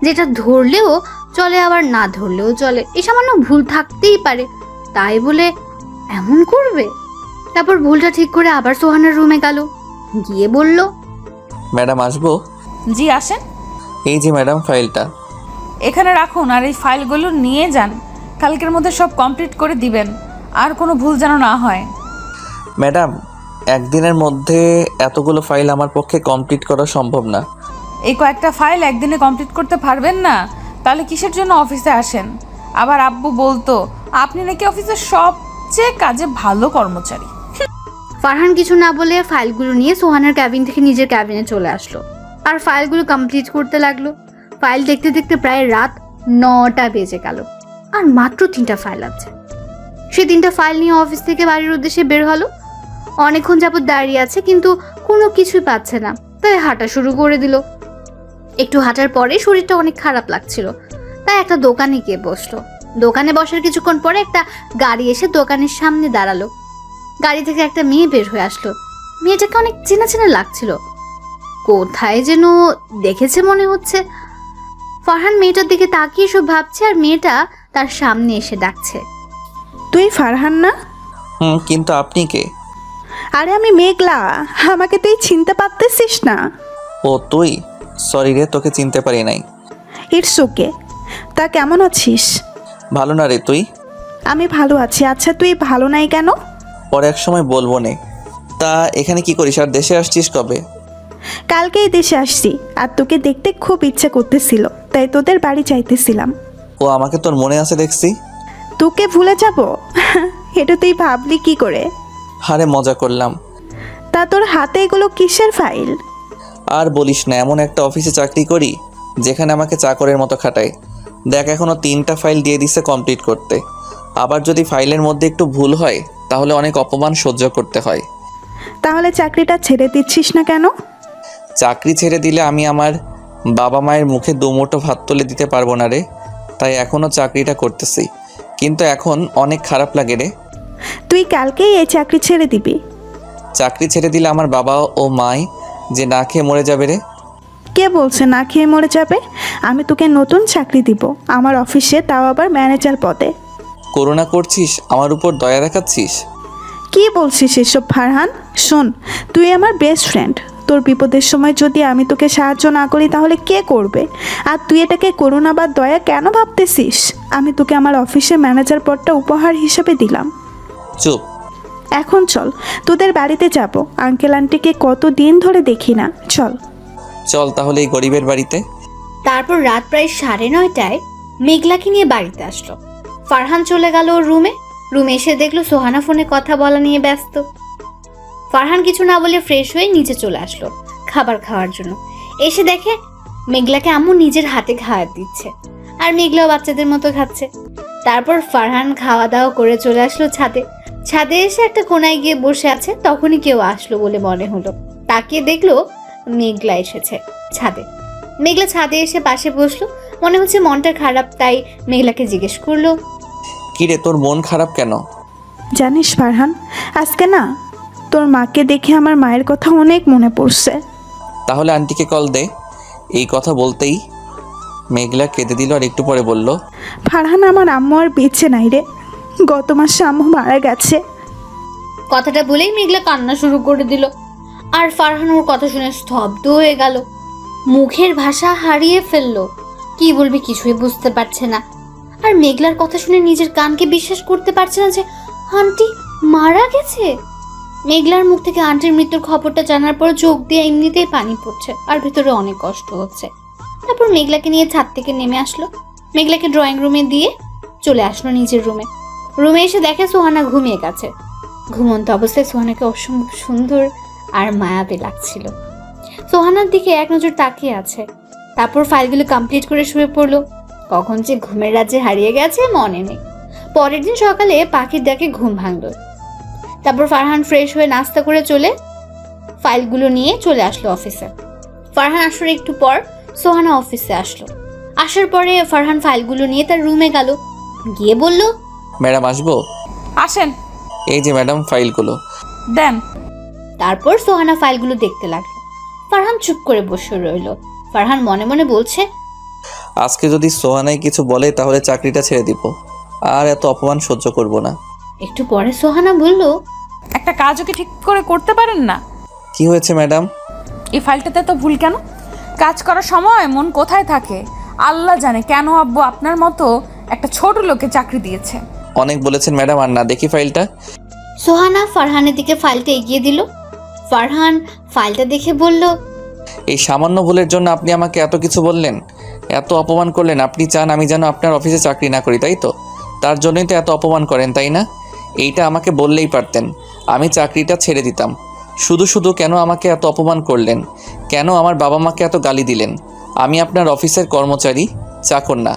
যেটা ধরলেও চলে আবার না ধরলেও চলে। এই সামান্য ভুল থাকতেই পারে, তাই বলে এমন করবে? তারপর ভুলটা ঠিক করে আবার সোহানার রুমে গেল, গিয়ে বলল,
ম্যাডাম, আসবো?
জি আসেন।
এই যে ম্যাডাম, ফাইলটা
এখানে রাখুন, আর এই ফাইলগুলো নিয়ে যান। কালকের মধ্যে সব কমপ্লিট করে দিবেন, আর কোনো ভুল যেন না হয়।
ম্যাডাম, একদিনের মধ্যে এতগুলো ফাইল আমার পক্ষে কমপ্লিট করা সম্ভব না।
এই কয়েকটা ফাইল একদিনে কমপ্লিট করতে পারবেন না? তাহলে কিসের জন্য অফিসে আসেন? আবার আব্বু বলতো আপনি নাকি অফিসের সবচেয়ে কাজে ভালো কর্মচারী।
ফারহান কিছু না বলে ফাইলগুলো নিয়ে সোহানার ক্যাবিন থেকে নিজের ক্যাবিনে চলে আসলো, আর ফাইলগুলো কমপ্লিট করতে লাগলো। ফাইল দেখতে দেখতে প্রায় রাত 9টা বেজে গেল, আর মাত্র 3টা ফাইল আছে। সে 3টা ফাইল নিয়ে অফিস থেকে বাড়ির উদ্দেশ্যে বের হলো। অনেকক্ষণ যাবত দাঁড়িয়ে আছে, কিন্তু কোনো কিছুই পাচ্ছে না, তাই হাঁটা শুরু করে দিল। একটু হাঁটার পরে শরীরটা অনেক খারাপ লাগছিল, তাই একটা দোকানে গিয়ে বসলো। দোকানে বসার কিছুক্ষণ পরে একটা গাড়ি এসে দোকানের সামনে দাঁড়ালো। গাড়ি থেকে একটা মেয়ে বের হয়ে আসলো। মেয়েটাকে অনেক চেনা চেনা লাগছিল, কোথায় যেন দেখেছে মনে হচ্ছে। ফারহান মেয়েটার দিকে তাকিয়ে সব ভাবছে, আর মেয়েটা তার সামনে এসে ডাকছে,
তুই ফারহান না?
কিন্তু আপনি কে?
আরে আমি মেঘলা, আমাকে তুই চিনতে পারতেছিস না?
ও তুই? সরি রে, তোকে চিনতে পারি নাই।
It's okay. তা কেমন আছিস?
ভালো না রে, তুই?
আমি ভালো আছি। আচ্ছা তুই ভালো নাই কেন?
পরে এক সময় বলবো নে। তা এখানে কি করিস, আর দেশে আসছিস কবে?
কালকেই দেশে আসছি, আর তোকে দেখতে খুব ইচ্ছে করতেছিল, তাই তোদের বাড়ি চাইতেছিলাম।
ও আমাকে তোর মনে আছে দেখছি।
তোকে ভুলে যাব? এটা তুই ভাবলি কি করে?
আরে মজা করলাম।
তা তোর হাতে এগুলো কিসের ফাইল?
আর বলিস না, এমন একটা অফিসে চাকরি করি যেখানে আমাকে চাকরের মতো খাটায়। দেখ, এখনো 3টা ফাইল দিয়ে দিছে কমপ্লিট করতে। আবার যদি ফাইলের মধ্যে একটু ভুল হয় তাহলে অনেক অপমান সহ্য করতে হয়।
তাহলে চাকরিটা ছেড়ে দিচ্ছিস না কেন?
চাকরি ছেড়ে দিলে আমি আমার বাবা মায়ের মুখে 2 মুঠো ভাত তুলে দিতে পারবো না রে, তাই এখনও চাকরিটা করতেছি। কিন্তু এখন অনেক খারাপ লাগে রে।
তুই কালকেই এই চাকরি ছেড়ে দিবি?
চাকরি ছেড়ে দিলে আমার বাবা ও মাই যে না খেয়ে মরে যাবে রে।
কে বলছে না খেয়ে মরে যাবে? আমি তোকে নতুন চাকরি দিব আমার অফিসে, তাও আবার ম্যানেজার পদে।
করুণা করছিস, আমার উপর দয়া দেখাচ্ছিস?
কি বলছিস এসব ফারহান? শোন, তুই আমার বেস্ট ফ্রেন্ড। তোর বিপদের সময় যদি আমি তোকে সাহায্য না করি তাহলে কে করবে? আর তুই এটাকে করুণা বা দয়া কেন ভাবতেছিস? আমি তোকে আমার অফিসে ম্যানেজার পদটা উপহার হিসেবে দিলাম।
চুপ।
এখন চল, তোদের বাড়িতে যাব। আঙ্কেল আন্টিকে কতদিন ধরে দেখি না। চল
চল তাহলে এই গরিবের বাড়িতে।
তারপর রাত প্রায় 9:30টায় মেঘলাকে নিয়ে বাড়িতে আসলো। ফারহান চলে গেল ওর রুমে এসে দেখলো সোহানা ফোনে কথা বলা নিয়ে ব্যস্ত। ফারহান কিছু না বলে ফ্রেশ হয়ে নিচে চলে আসলো খাবার খাওয়ার জন্য। এসে দেখে মেঘলাকে আম্মু নিজের হাতে খাবার দিচ্ছে, আর মেঘলাও বাচ্চাদের মতো খাচ্ছে। তারপর ফারহান খাওয়া দাওয়া করে চলে আসলো ছাদে এসে একটা কোনায় গিয়ে বসে আছে। তখনই কেউ আসলো বলে মনে হলো, তাকিয়ে দেখলো মেঘলা এসেছে ছাদে। মেঘলা ছাদে এসে পাশে বসলো, মনে হচ্ছে মনটা খারাপ, তাই মেঘলাকে জিজ্ঞেস করলো,
কিরে, তোর মন খারাপ কেন?
জানিস ফারহান, আজকে না তোর মাকে দেখে আমার মায়ের কথা অনেক মনে পড়ছে।
তাহলে আন্টিকে কল দে। এই কথা বলতেই মেঘলা কেঁদে দিল আর একটু পরে বলল,
ফারহান, আমার আম্মু আর বেঁচে নাই রে, গত মাসে আম্মু মারা গেছে।
কথাটা বলেই মেঘলা কান্না শুরু করে দিল। আর ফারহান ওর কথা শুনে স্তব্ধ হয়ে গেল, মুখের ভাষা হারিয়ে ফেললো। কি বলবে কিছুই বুঝতে পারছে না। আর মেঘলার কথা শুনে নিজের কানকে বিশ্বাস করতে পারছে না যে আন্টি মারা গেছে। মেঘলার মুখ থেকে আন্টির মৃত্যুর খবরটা জানার পর চোখ দিয়ে এমনিতেই পানি পড়ছে আর ভিতরে অনেক কষ্ট হচ্ছে। তারপর মেঘলাকে নিয়ে ছাদ থেকে নেমে আসলো। মেঘলাকে ড্রয়িং রুমে দিয়ে চলে আসলো নিজের রুমে। রুমে এসে দেখে সোহানা ঘুমিয়ে গেছে। ঘুমন্ত অবস্থায় সোহানাকে অসম্ভব সুন্দর আর মায়াবী লাগছিল। সোহানার দিকে এক নজর তাকিয়ে আছে। তারপর ফাইলগুলো কমপ্লিট করে শুয়ে পড়লো। কখন যে ঘুমের রাজ্যে হারিয়ে গেছে মনে নেই। পরের দিন সকালে পাখির ডাকে ঘুম ভাঙলো। তারপর ফারহান ফ্রেশ হয়ে নাস্তা করে ফাইলগুলো নিয়ে চলে আসলো অফিসে। ফারহান আসার একটু পর সোহানা অফিসে আসলো। আসার পরে ফারহান ফাইলগুলো নিয়ে তার রুমে গেল। গিয়ে বলল,
ম্যাডাম আসবো?
আসেন,
এই যে ম্যাডাম ফাইলগুলো।
দেন।
তারপর সোহানা ফাইলগুলো দেখতে লাগলো। ফারহান চুপ করে বসে রইল। ফারহান মনে মনে বলছে,
আজকে যদি সোহানাই কিছু বলে তাহলে চাকরিটা ছেড়ে দিব, আর এত অপমান সহ্য করব না।
একটু পরে সোহানা বলল,
একটা কাজও কি ঠিক করে করতে পারেন না?
কি হয়েছে ম্যাডাম?
এই ফাইলটাতে তো ভুল কেন? কাজ করার সময় মন কোথায় থাকে আল্লাহ জানে। কেন আব্বু আপনার মতো একটা ছোট লোকে চাকরি দিয়েছে?
অনেক বলেছেন ম্যাডাম, আর না দেখি ফাইলটা।
সোহানা ফারহানের দিকে ফাইলটা এগিয়ে দিল। ফারহান ফাইলটা দেখে বলল,
এই সামান্য ভুলের জন্য আপনি আমাকে এত কিছু বললেন, এত অপমান করলেন। আপনি চান আমি যেন আপনার অফিসে চাকরি না করি, তাই তো? তার জন্যই তো এত অপমান করেন, তাই না? এইটা আমাকে বললেই পারতেন, আমি চাকরিটা ছেড়ে দিতাম। শুধু শুধু কেন আমাকে এত অপমান করলেন? কেন আমার বাবা মাকে এত গালি দিলেন? আমি আপনার অফিসের কর্মচারী, চাকর না।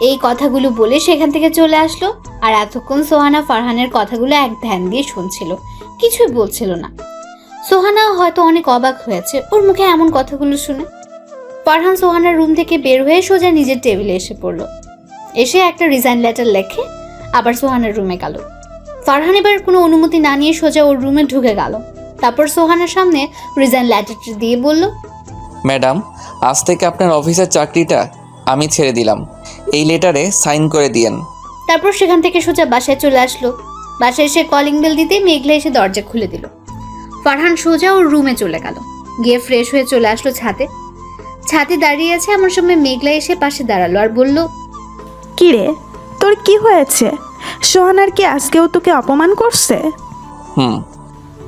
এই কথাগুলো বলে সেখান থেকে চলে আসলো। আর এতক্ষণ সোহানা ফারহানের কথাগুলো এক ধ্যান দিয়ে শুনছিল, কিছুই বলছিল না। সোহানা হয়তো অনেক অবাক হয়েছে ওর মুখে এমন কথাগুলো শুনে। ফারহান সোহানার রুম থেকে বের হয়ে সোজা নিজের টেবিলে এসে পড়লো। এসে একটা রিজাইন লেটার লেখে আবার সোহানার রুমে গেল। ফারহান এবার কোনো অনুমতি না নিয়ে সোজা ওর রুমে ঢুকে গেল। তারপর সোহানার সামনে রিজাইন লেটারটা দিয়ে বলল,
ম্যাডাম, আজ থেকে আপনার অফিসের চাকরিটা আমি ছেড়ে দিলাম। এই লেটারে সাইন করে দিয়েন।
তারপর সেখান থেকে সোজা বাসায় চলে আসলো। বাসায় এসে কলিং বেল দিতে মেঘলা এসে দরজা খুলে দিল। ফারহান সোজা ওর রুমে চলে গেল। গিয়ে ফ্রেশ হয়ে চলে আসলো ছাদে। ছাদে দাঁড়িয়ে আছে এমন সময় মেঘলা এসে পাশে দাঁড়ালো আর বলল,
কি রে, তোর কি হয়েছে? সোহানার কি আজকেও তোকে অপমান করছে?
হুম।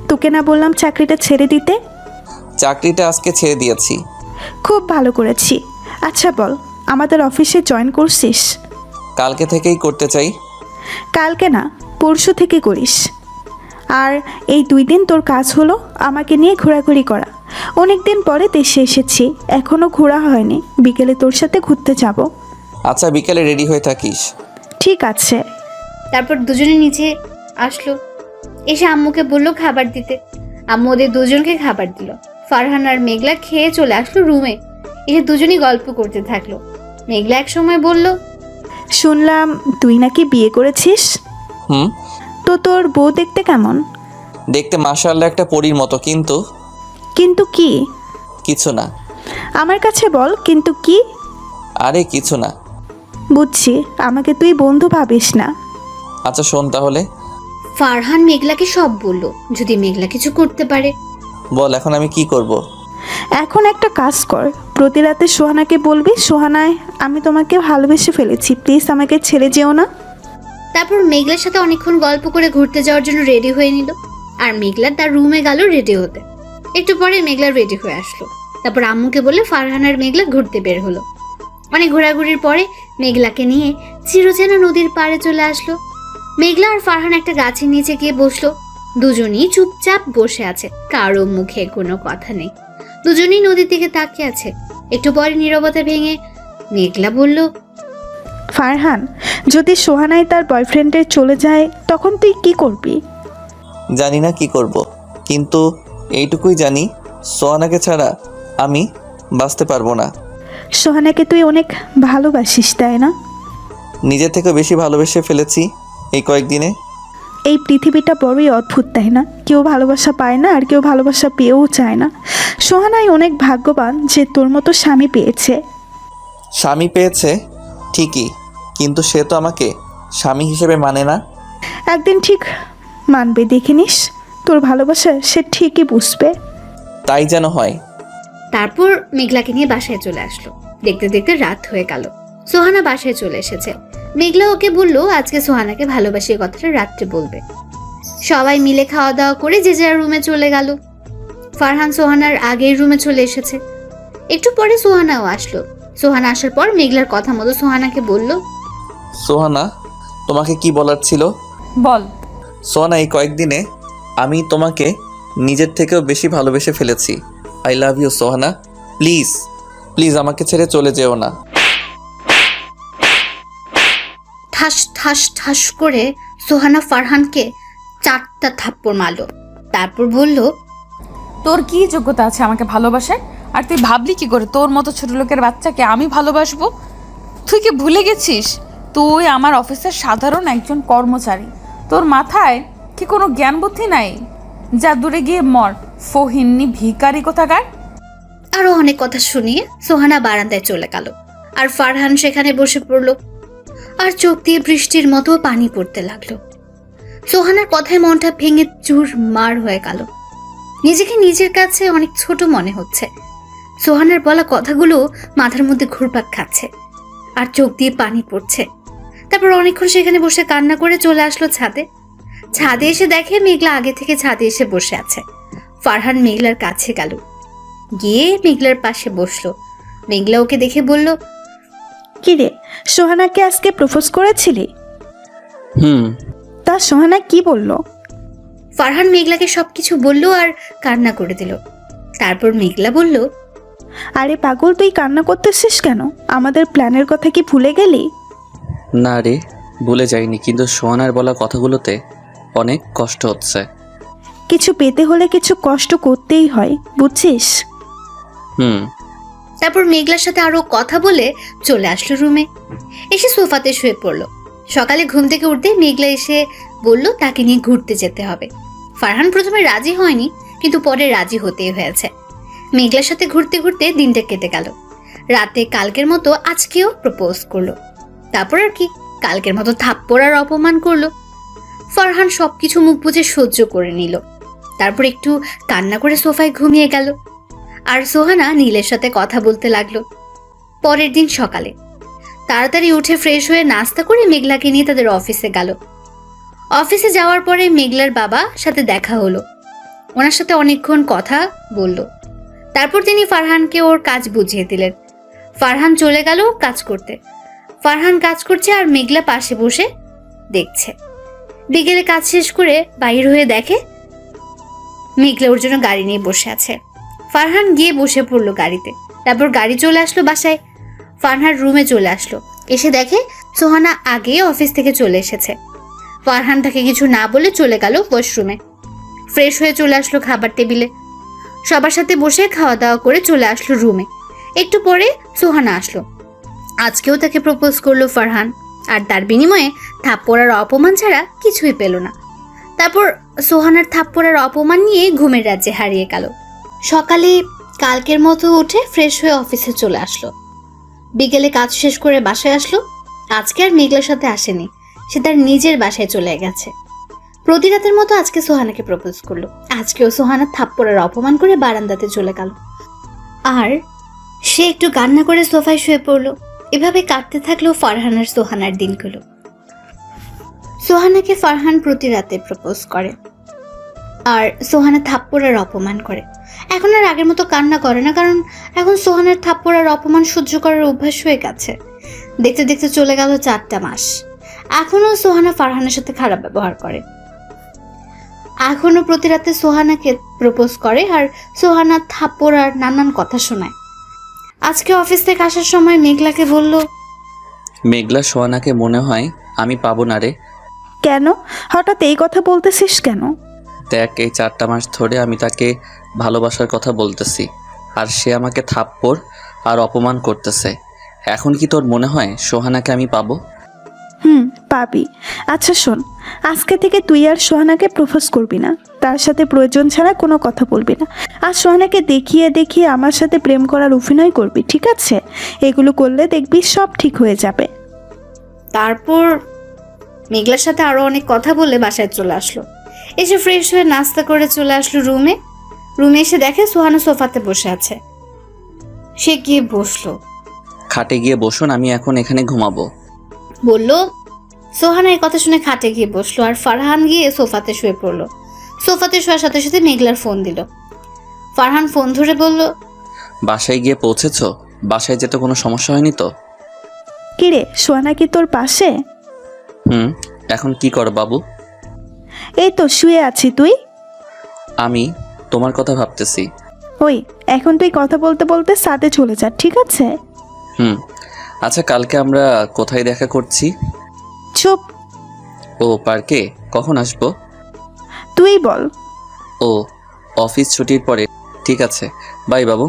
তোকে না বললাম চাকরিটা ছেড়ে দিতে?
চাকরিটা আজকে ছেড়ে দিয়েছি।
খুব ভালো করেছি। আচ্ছা বল, আমাদের অফিসে জয়েন করছিস?
কালকে থেকেই করতে চাই।
কালকে না, পরশু থেকে করিস। আর এই 2 দিন তোর কাজ হলো আমাকে নিয়ে ঘোরাঘুরি করা। অনেক দিন পরে দেশে এসেছি, এখনও ঘোরা হয়নি। বিকেলে তোর সাথে ঘুরতে যাব।
আচ্ছা, বিকেলে রেডি হয়ে থাকিস।
ঠিক আছে।
তারপর দুজনে নিচে আসলো। এসে আম্মুকে বললো খাবার দিতে। আম্মু ওদের দুজনকে খাবার দিল। ফারহান আর মেঘলা খেয়ে চলে আসলো রুমে। এসে দুজনই গল্প করতে থাকলো। মেঘলা এক সময় বলল,
শুনলাম তুই নাকি বিয়ে করেছিস।
হুম।
তো তোর বউ দেখতে কেমন?
দেখতে মাশাআল্লাহ একটা পরীর মতো, কিন্তু
কিন্তু কি?
কিছু না।
আমার কাছে বল, কিন্তু কি?
আরে কিছু না।
বুঝছি, আমাকে তুই বন্ধু ভাবিস না।
আচ্ছা শোন তাহলে।
ফারহান মেঘলাকে সব বলল, যদি মেঘলা কিছু করতে পারে।
বল এখন আমি কি করব?
এখন একটা কাজ কর, প্রতি রাতে সোহানাকে বলবি, সোহানায় আমি তোমাকে ভালোবেসে ফেলেছি, প্লিজ আমাকে ছেড়ে যেও না।
তারপর মেঘলার সাথে অনেকক্ষণ গল্প করে ঘুরতে যাওয়ার জন্য রেডি হয়ে নিল। আর মেঘলা তার রুমে গেল রেডি হতে। একটু পরে মেঘলা রেডি হয়ে আসলো। তারপর আম্মুকে বলে ফারহান আর মেঘলা ঘুরতে বের হলো। অনেক ঘোরাঘুরির পরে মেঘলাকে নিয়ে চিরচেনা নদীর পাড়ে চলে আসলো। মেঘলা আর ফারহান একটা গাছের নিচে গিয়ে বসলো। দুজনই চুপচাপ বসে আছে, কারো মুখে কোনো কথা নেই। দুজনই নদীর দিকে তাকিয়ে আছে। একটু পরে নীরবতা ভেঙে মেঘলা বলল,
ফারহান, যদি সোহানায় তার বয়ফ্রেন্ডের চলে যায় তখন তুই কি করবি?
জানি না কি করব, কিন্তু এইটুকুই জানি সোহানাকে ছাড়া আমি বাঁচতে পারবো না।
সোহানাকে তুই অনেক ভালোবাসিস, তাই না?
নিজের থেকে বেশি ভালোবেসে ফেলেছি এই কয়েকদিনে।
এই পৃথিবীটা বড়ই অদ্ভুত, তাই না? কেউ ভালোবাসা পায় না আর কেউ ভালোবাসা পেয়েও চায় না। সোহানাই অনেক ভাগ্যবান যে তোর মতো স্বামী পেয়েছে।
স্বামী পেয়েছে ঠিকই, কিন্তু সে তো আমাকে স্বামী হিসেবে মানে না।
একদিন ঠিক মানবে, দেখে নিস। তোর ভালোবাসা সে ঠিকই বুঝবে।
তাই যেন হয়।
তারপর মেঘলাকে নিয়ে বাসায় চলে আসলো। দেখতে দেখতে রাত হয়ে গেল। সোহানা বাসায় চলে এসেছে। মেঘলা ওকে বলল আজকে সোহানাকে ভালোবাসিয়ে কথাটা রাত্রে বলবে। সবাই মিলে খাওয়া দাওয়া করে যে যার রুমে চলে গেল। ফারহান সোহানার আগের রুমে চলে এসেছে। একটু পরে সোহানাও আসলো। সোহানা আসার পর মেঘলার কথা মতো সোহানাকে বলল,
সোহানা, তোমাকে কি বলার ছিল?
বল।
সোহানা, এই কয়েকদিনে আমি তোমাকে নিজের থেকেও বেশি ভালোবেসে ফেলেছি। I love you Sohana. Please please আমাকে ছেড়ে চলে যেও না।
ঠাস ঠাস ঠাস করে সোহানা ফারহানকে 4টা থাপ্পড় মারল। তারপর বলল,
তোর কি যোগ্যতা আছে আমাকে ভালোবাসার? আর তুই ভাবলি কি করে তোর মতো ছোট লোকের বাচ্চাকে আমি ভালোবাসবো? তুই কি ভুলে গেছিস তুই আমার অফিসের সাধারণ একজন কর্মচারী? তোর মাথায় কি কোনো জ্ঞান বুদ্ধি নাই? যা দূরে গিয়ে মর, ফহিন্নি ভিখারি কোথাকার।
আরো অনেক কথা শুনিয়ে সোহানা বারান্দায় চলে গেল। আর ফারহান সেখানে বসে পড়ল। আর চোখ দিয়ে বৃষ্টির মতো পানি পড়তে লাগলো। সোহানার কথায় মনটা ভেঙে চুর মার হয়ে গেল। নিজেকে নিজের কাছে অনেক ছোট মনে হচ্ছে। সোহানার বলা কথাগুলো মাথার মধ্যে ঘুরপাক খাচ্ছে আর চোখ দিয়ে পানি পড়ছে। তারপর অনেকক্ষণ সেখানে বসে কান্না করে চলে আসলো ছাদে। ছাদে এসে দেখে মেঘলা আগে থেকে ছাদে এসে বসে আছে। ফারহান মেঘলার কাছে গেল, গিয়ে মেঘলার পাশে বসলো। মেঘলা ওকে দেখে বলল,
কি রে, সোহানাকে আজকে প্রপোজ করেছিলি?
হুম।
তা সোহানা কি বলল?
ফারহান মেঘলাকে সবকিছু বলল আর কান্না করে দিল। তারপর মেঘলা বলল,
আরে পাগল, তুই কান্না করতেছিস কেন? আমাদের প্ল্যানের কথা কি ভুলে গেলি?
না রে, ভুলে যাইনি, কিন্তু সোহানার বলা কথাগুলোতে অনেক কষ্ট হচ্ছে।
কিছু পেতে হলে কিছু কষ্ট করতেই হয়, বুঝছিস?
হুম।
তারপর মেঘলার সাথে আরো কথা বলে চলে আসলো রুমে। এসে সোফাতে শুয়ে পড়লো। সকালে ঘুম থেকে উঠতে মেঘলা এসে বলল তাকে নিয়ে ঘুরতে যেতে হবে। ফারহান প্রথমে রাজি হয়নি, কিন্তু পরে রাজি হতেই হয়েছে। মেঘলার সাথে ঘুরতে ঘুরতে দিনটা কেটে গেল। রাতে কালকের মতো আজকেও প্রপোজ করলো। তারপর আর কি, কালকের মতো থাপ্পড় আর অপমান করলো। ফারহান সবকিছু মুখ বুজে সহ্য করে নিল। তারপর একটু কান্না করে সোফায় ঘুমিয়ে গেল। আর সোহানা নীলের সাথে কথা বলতে লাগলো। পরের দিন সকালে তাড়াতাড়ি উঠে ফ্রেশ হয়ে নাস্তা করে মেঘলাকে নিয়ে তাদের অফিসে গেল। অফিসে যাওয়ার পরে মেঘলার বাবা সাথে দেখা হলো। ওনার সাথে অনেকক্ষণ কথা বলল। তারপর তিনি ফারহানকে ওর কাজ বুঝিয়ে দিলেন। ফারহান চলে গেল কাজ করতে। ফারহান কাজ করছে আর মেঘলা পাশে বসে দেখছে। বিকেলে কাজ শেষ করে বাইর হয়ে দেখে মেঘলা ওর জন্য গাড়ি নিয়ে বসে আছে। ফারহান গিয়ে বসে পড়লো গাড়িতে। তারপর গাড়ি চলে আসলো বাসায়। ফারহান রুমে চলে আসলো। এসে দেখে সোহানা আগে অফিস থেকে চলে এসেছে। ফারহান তাকে কিছু না বলে চলে গেল ওয়াশরুমে। ফ্রেশ হয়ে চলে আসলো খাবার টেবিলে। সবার সাথে বসে খাওয়া দাওয়া করে চলে আসলো রুমে। একটু পরে সোহানা আসলো। আজকেও তাকে প্রপোজ করলো ফারহান, আর তার বিনিময়ে থাপ্পড় আর অপমান ছাড়া কিছুই পেল না। তারপর সোহানার থাপ্পড় আর অপমান নিয়ে ঘুমের রাজ্যে হারিয়ে গেল। সকালে কালকের মতো উঠে ফ্রেশ হয়ে অফিসে চলে আসলো। বিকেলে কাজ শেষ করে বাসায় আসলো। আজকে আর মেঘলার সাথে আসেনি, সে তার নিজের বাসায় চলে গেছে। প্রতি রাতের মতো আজকে সোহানাকে প্রপোজ করলো। আজকেও সোহানা থাপ্পড়ের অপমান করে বারান্দাতে চলে গেল। আর সে একটু কান্না করে সোফায় শুয়ে পড়লো। এভাবে কাটতে থাকলো ফারহান আর সোহানার দিনগুলো। সোহানাকে ফারহান প্রতি রাতে প্রপোজ করে, আর সোহানা থাপ্পড় আর অপমান করে। এখন আর আগের মতো কান্না করে না, কারণ এখন সোহানার থাপ্পড় আর অপমান সহ্য করার অভ্যাস হয়ে গেছে। দেখতে দেখতে চলে গেল 4টা মাস। এখনও সোহানা ফারহানের সাথে খারাপ ব্যবহার করে। এখনও প্রতি রাতে সোহানাকে প্রপোজ করে, আর সোহানা থাপ্পড় আর নানান কথা শোনায়। আজকে অফিস থেকে আসার সময় মেঘলাকে বলল,
মেঘলা, সোহানাকে মনে হয় আমি পাবো না রে।
কেন হঠাৎ এই কথা বলতেছিস কেন?
দেখ, এই 4টা মাস ধরে আমি তাকে ভালোবাসার কথা বলতেছি, আর সে আমাকে থাপ্পড় আর অপমান করতেছে। এখন কি তোর মনে হয় সোহানাকে আমি পাবো?
পাবি। আচ্ছা শোন, আজকে থেকে তুই আর সোহানাকে প্রপোজ করবি না, তার সাথে প্রয়োজন ছাড়া কোনো কথা বলবি না, আর সোহানাকে দেখিয়ে দেখিয়ে আমার সাথে প্রেম করার অভিনয় করবি, ঠিক আছে? এগুলো করলে দেখবি সব ঠিক হয়ে যাবে।
তারপর মেঘলার সাথে আরো অনেক কথা বলে বাসায় চলে আসলো। এসে ফ্রেশ হয়ে নাস্তা করে চলে আসলো রুমে এসে দেখে সোহানা সোফাতে বসে আছে। সে গিয়ে বসলো।
খাটে গিয়ে বসুন, আমি এখন এখানে ঘুমাবো।
বলল। সোহানা এই কথা শুনে খাটে গিয়ে বসলো আর ফারহান গিয়ে সোফাতে শুয়ে পড়লো। সোফাতে শোয়ার সাথে সাথে মেঘলার ফোন দিল। ফারহান ফোন ধরে বলল,
বাসায় গিয়ে পৌঁছেছো? বাসায় যেতে কোনো সমস্যা হয়নি তো?
কিরে, সোহানা কি তোর পাশে?
এখন কি করো বাবু?
এই তো শুয়ে আছি, তুই?
আমি তোমার কথা ভাবতেছি।
ওই, এখন তুই কথা বলতে বলতে সাথে চলে যা, ঠিক আছে?
আচ্ছা, কালকে আমরা কোথায় দেখা করছি?
চুপ।
ও, পার্কে। কখন আসবো?
তুই বল।
ও, অফিস ছুটির পরে। ঠিক আছে, বাই বাবু।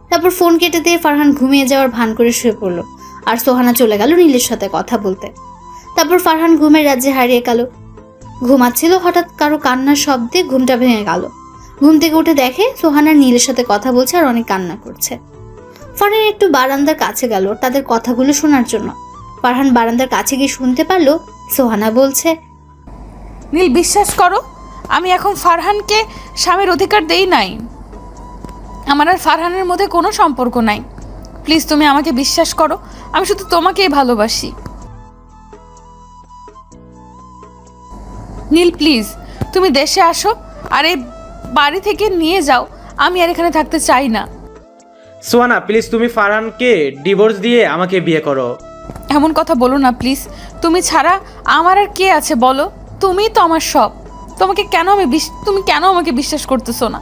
তারপর ফোন কেটে দিয়ে ফারহান ঘুমিয়ে যাওয়ার ভান করে শুয়ে পড়লো আর সোহানা চলে গেল নীলের সাথে কথা বলতে। তারপর ফারহান ঘুমের রাজ্যে হারিয়ে গেল। ঘুমাচ্ছিল, হঠাৎ কারো কান্নার শব্দে ঘুমটা ভেঙে গেল। ঘুম থেকে উঠে দেখে সোহানা নীলের সাথে কথা বলছে আর অনেক কান্না করছে। ফারহান একটু বারান্দার কাছে গেল তাদের কথাগুলো শোনার জন্য। ফারহান বারান্দার কাছে গিয়ে শুনতে পারলো সোহানা বলছে,
নীল, বিশ্বাস করো, আমি এখন ফারহানকে স্বামীর অধিকার দেই নাই। আমার আর ফারহানের মধ্যে কোনো সম্পর্ক নাই। প্লিজ তুমি আমাকে বিশ্বাস করো, আমি শুধু তোমাকেই ভালোবাসি। নীল প্লিজ, তুমি দেশে আসো আর এই বাড়ি থেকে নিয়ে যাও। আমি আর এখানে থাকতে চাই না।
সোহানা প্লিজ, তুমি ফারহানকে ডিভোর্স দিয়ে আমাকে বিয়ে করো।
এমন কথা বলো না প্লিজ। তুমি ছাড়া আমার আর কে আছে বলো? তুমিই তো আমার সব। তুমি কেন আমাকে বিশ্বাস করতেছো না?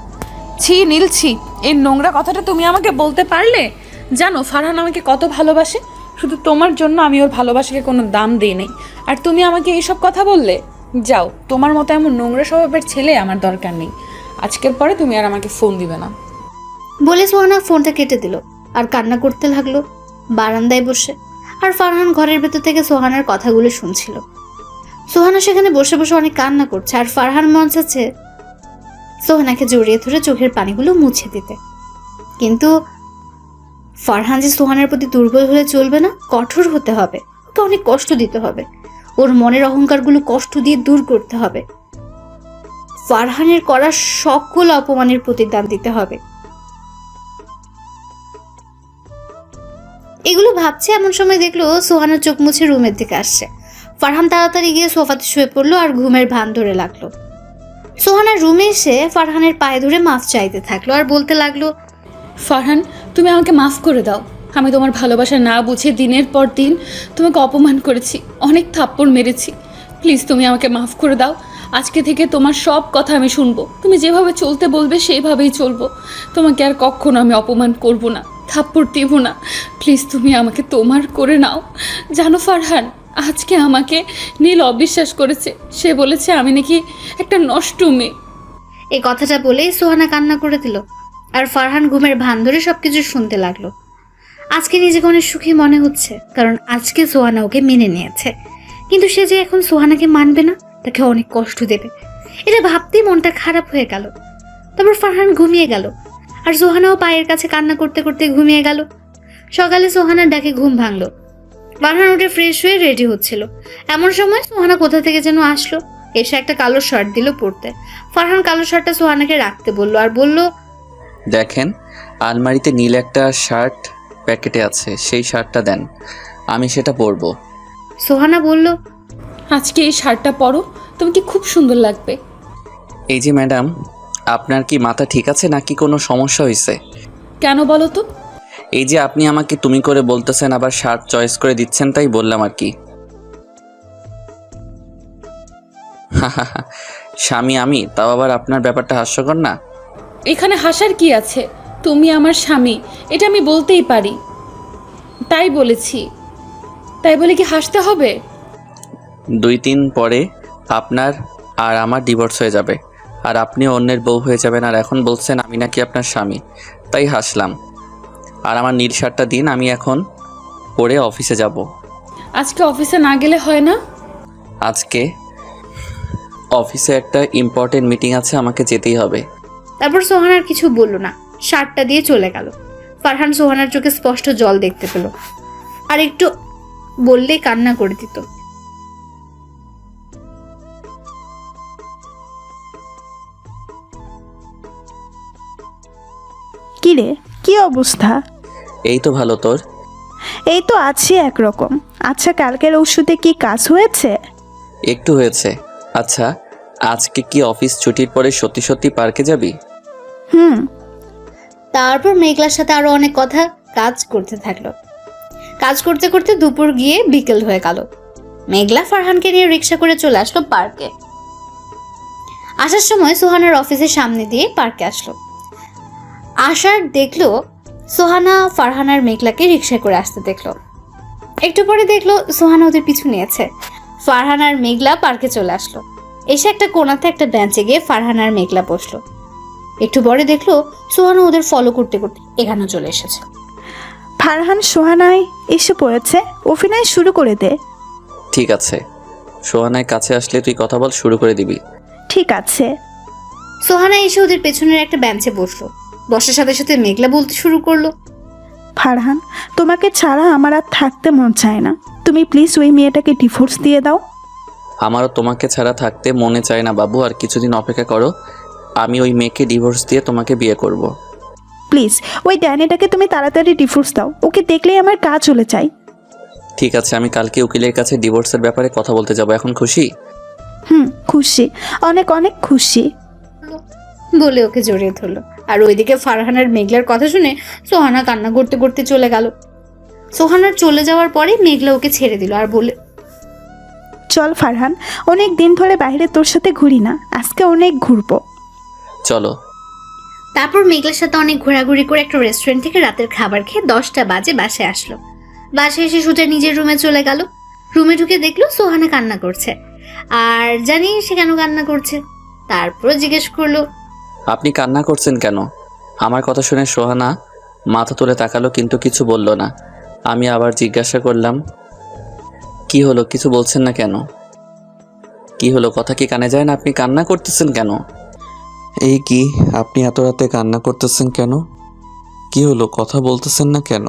ছি নীল, ছি। এই নোংরা কথাটা তুমি আমাকে বলতে পারলে? জানো ফারহান আমাকে কত ভালোবাসে। শুধু তোমার জন্য আমি ওর ভালোবাসাকে কোনো দাম দিই নাই, আর তুমি আমাকে এইসব কথা বললে? যাও, তোমার মতো এমন নোংরা স্বভাবের ছেলে আমার দরকার নেই। আজকের পরে তুমি আর আমাকে ফোন দিবে না।
বলে সোহানা ফোনটা কেটে দিল আর কান্না করতে লাগলো বারান্দায় বসে। আর ফারহান ঘরের ভেতর থেকে সোহানার কথাগুলো শুনছিল। সোহানা সেখানে বসে বসে অনেক কান্না করছে আর ফারহান মন চাচ্ছে সোহানাকে জড়িয়ে ধরে চোখের পানিগুলো মুছে দিতে। কিন্তু ফারহান যে সোহানার প্রতি দুর্বল হলে চলবে না, কঠোর হতে হবে, ওকে অনেক কষ্ট দিতে হবে, ওর মনের অহংকারগুলো কষ্ট দিয়ে দূর করতে হবে, ফারহানের করা সকল অপমানের প্রতিদান দিতে হবে। এগুলো ভাবছে এমন সময় দেখলো সোহানা চোখ মুছে রুমের দিকে আসছে। ফারহান তাড়াতাড়ি গিয়ে সোফাতে শুয়ে পড়লো আর ঘুমের ভান ধরে লাগলো। সোহানা রুমে এসে ফারহানের পায়ে ধরে মাফ চাইতে থাকলো আর বলতে লাগলো,
ফারহান, তুমি আমাকে মাফ করে দাও। আমি তোমার ভালোবাসা না বুঝে দিনের পর দিন তোমাকে অপমান করেছি, অনেক থাপ্পড় মেরেছি। প্লিজ তুমি আমাকে মাফ করে দাও। আজকে থেকে তোমার সব কথা আমি শুনবো। তুমি যেভাবে চলতে বলবে সেইভাবেই চলবো। তোমাকে আর কখনো আমি অপমান করব না, থাপ্পড় দিব না। প্লিজ তুমি আমাকে তোমার করে নাও। জানো ফারহান, আজকে আমাকে নীল অবিশ্বাস করেছে। সে বলেছে আমি নাকি একটা নষ্ট মেয়ে।
এই কথাটা বলেই সোহানা কান্না করে দিল আর ফারহান ঘুমের ভান ধরে সবকিছু শুনতে লাগলো। আজকে নিজেকে অনেক সুখী মনে হচ্ছে, কারণ আজকে সোহানা ওকে মেনে নিয়েছে। কিন্তু সে যে এখন সোহানাকে মানবে না, তাকে অনেক কষ্ট দেবে, এটা ভাবতেই মনটা খারাপ হয়ে গেল। তারপর ফারহান ঘুমিয়ে গেল আর সোহানাও পায়ের কাছে কান্না করতে করতে ঘুমিয়ে গেল। সকালে সোহানার ডাকে ঘুম ভাঙলো। ফারহান উঠে ফ্রেশ হয়ে রেডি হচ্ছিল, এমন সময় সোহানা কোথা থেকে যেন আসলো, এসে একটা কালো শার্ট দিল পরতে। ফারহান কালো শার্টটা সোহানাকে রাখতে বলল আর বলল,
দেখেন, আলমারিতে নীল একটা শার্ট প্যাকেটে আছে, সেই শার্টটা দেন, আমি সেটা পরবো।
সোহানা বলল,
আজকে এই শার্টটা পরো, তোমাকে খুব সুন্দর লাগবে।
এই যে ম্যাডাম, আপনার কি মাথা ঠিক আছে নাকি কোনো সমস্যা হয়েছে?
কেন বলো তো?
এই যে আপনি আমাকে তুমি করে বলতেছেন, আবার শার্ট চয়েস করে দিচ্ছেন, তাই বললাম আর কি। স্বামী আমি, তাও আবার আপনার ব্যাপারটা হাস্যকর না?
এখানে হাসার কি আছে? তুমি আমার স্বামী, এটা আমি বলতেই পারি, তাই বলেছি। তাই বলে কি হাসতে হবে?
2-3 পরে আপনার আর আমার ডিভোর্স হয়ে যাবে, আর আপনি অন্যের বউ হয়ে যাবেন, আর এখন বলছেন আমি নাকি আপনার স্বামী, তাই হাসলাম। আর আমার নীল শার্টটা দিন, আমি এখন পরে অফিসে যাব।
আজকে অফিসে না গেলে হয় না?
আজকে অফিসে একটা ইম্পর্টেন্ট মিটিং আছে, আমাকে যেতেই হবে।
তারপর সোহান আর কিছু বলল না, শার্টটা দিয়ে চলে গেল। ফারহান সোহানার চোখে স্পষ্ট জল দেখতে পেল, আর একটু বললেই কান্না করে দিত।
কি রে, কি অবস্থা?
এই তো ভালো, তোর?
এই তো আছি একরকম। আচ্ছা, কালকের ওষুধে কি কাজ হয়েছে?
একটু হয়েছে। আচ্ছা, আজকে কি অফিস ছুটির পরে সত্যি সত্যি পার্কে যাবি?
হুম।
তারপর মেঘলার সাথে আরো অনেক কথা কাজ করতে থাকলো। কাজ করতে করতে দুপুর গিয়ে বিকেল হয়ে গেল। মেঘলা ফারহানকে নিয়ে রিক্সা করে চলে আসলো পার্কে। আসার সময় সোহানার অফিসের সামনে দিয়ে পার্কে আসলো। আসার দেখলো সোহানা ফারহান আর মেঘলাকে রিক্সায় করে আসতে দেখলো। একটু পরে দেখলো সোহানা ওদের পিছু নিয়েছে। ফারহান আর মেঘলা পার্কে চলে আসলো। এসে একটা কোণাতে একটা বেঞ্চে গিয়ে ফারহান আর মেঘলা বসলো। একটু পরে দেখলো সোহানা ওদের ফলো করতে করতে এখানে চলে এসেছে।
ফারহান সোহানায় এসে পড়েছে, অভিনয় শুরু করে দে।
ঠিক আছে, সোহানায় কাছে আসলে তুই কথা বল, শুরু করে দিবি।
ঠিক আছে।
সোহানা এসে ওদের পেছনের একটা বেঞ্চে বসলো। বসার সাথে সাথে মেঘলা বলতে শুরু করলো,
ফারহান, তোমাকে ছাড়া আমার আর থাকতে মন চায় না। তুমি প্লিজ ওই মেয়েটাকে ডিভোর্স দিয়ে দাও।
আমারও তোমাকে ছাড়া থাকতে মনে চায় না বাবু, আর কিছুদিন অপেক্ষা করো। আমি ওই মেয়েকে ডিভোর্স দিয়ে তোমাকে বিয়ে করব।
প্লিজ ওই ড্যানিটাকে তুমি তাড়াতাড়ি ডিভোর্স দাও, ওকে দেখলেই আমার কাজ চলে যায়।
ঠিক আছে, আমি কালকে উকিলের কাছে ডিভোর্সের ব্যাপারে কথা বলতে যাব। এখন খুশি?
খুশি, অনেক অনেক খুশি।
বলে ওকে জড়িয়ে ধরলো। আর ওইদিকে ফারহান আর মেঘলার কথা শুনে সোহানা কান্না করতে করতে চলে গেল। সোহানার চলে যাওয়ার পরে মেঘলা ওকে ছেড়ে দিল আর বলে,
চল ফারহান, অনেক দিন ধরে বাইরে তোর সাথে ঘুরি না, আজকে অনেক ঘুরবো।
চলো।
তারপর মেঘলার সাথে অনেক ঘোরাঘুরি করে একটা রেস্টুরেন্ট থেকে রাতের খাবার খেয়ে 10টা বাজে বাসায় আসলো। বাসায় এসে সোজা নিজের রুমে চলে গেল। রুমে ঢুকে দেখলো সোহানা কান্না করছে, আর জানি সে কেন কান্না করছে। তারপর জিজ্ঞেস করলো,
আপনি কান্না করছেন কেন? আমার কথা শুনে সোহানা মাথা তুলে তাকালো, কিন্তু কিছু বলল না। আমি আবার জিজ্ঞাসা করলাম, কি হলো, কিছু বলছেন না কেন? কি হলো, কথা কি কানে যায় না? আপনি কান্না করতেছেন কেন? এই কি, আপনি এত রাতে কান্না করতেছেন কেন? কি হলো, কথা বলতেছেন না কেন?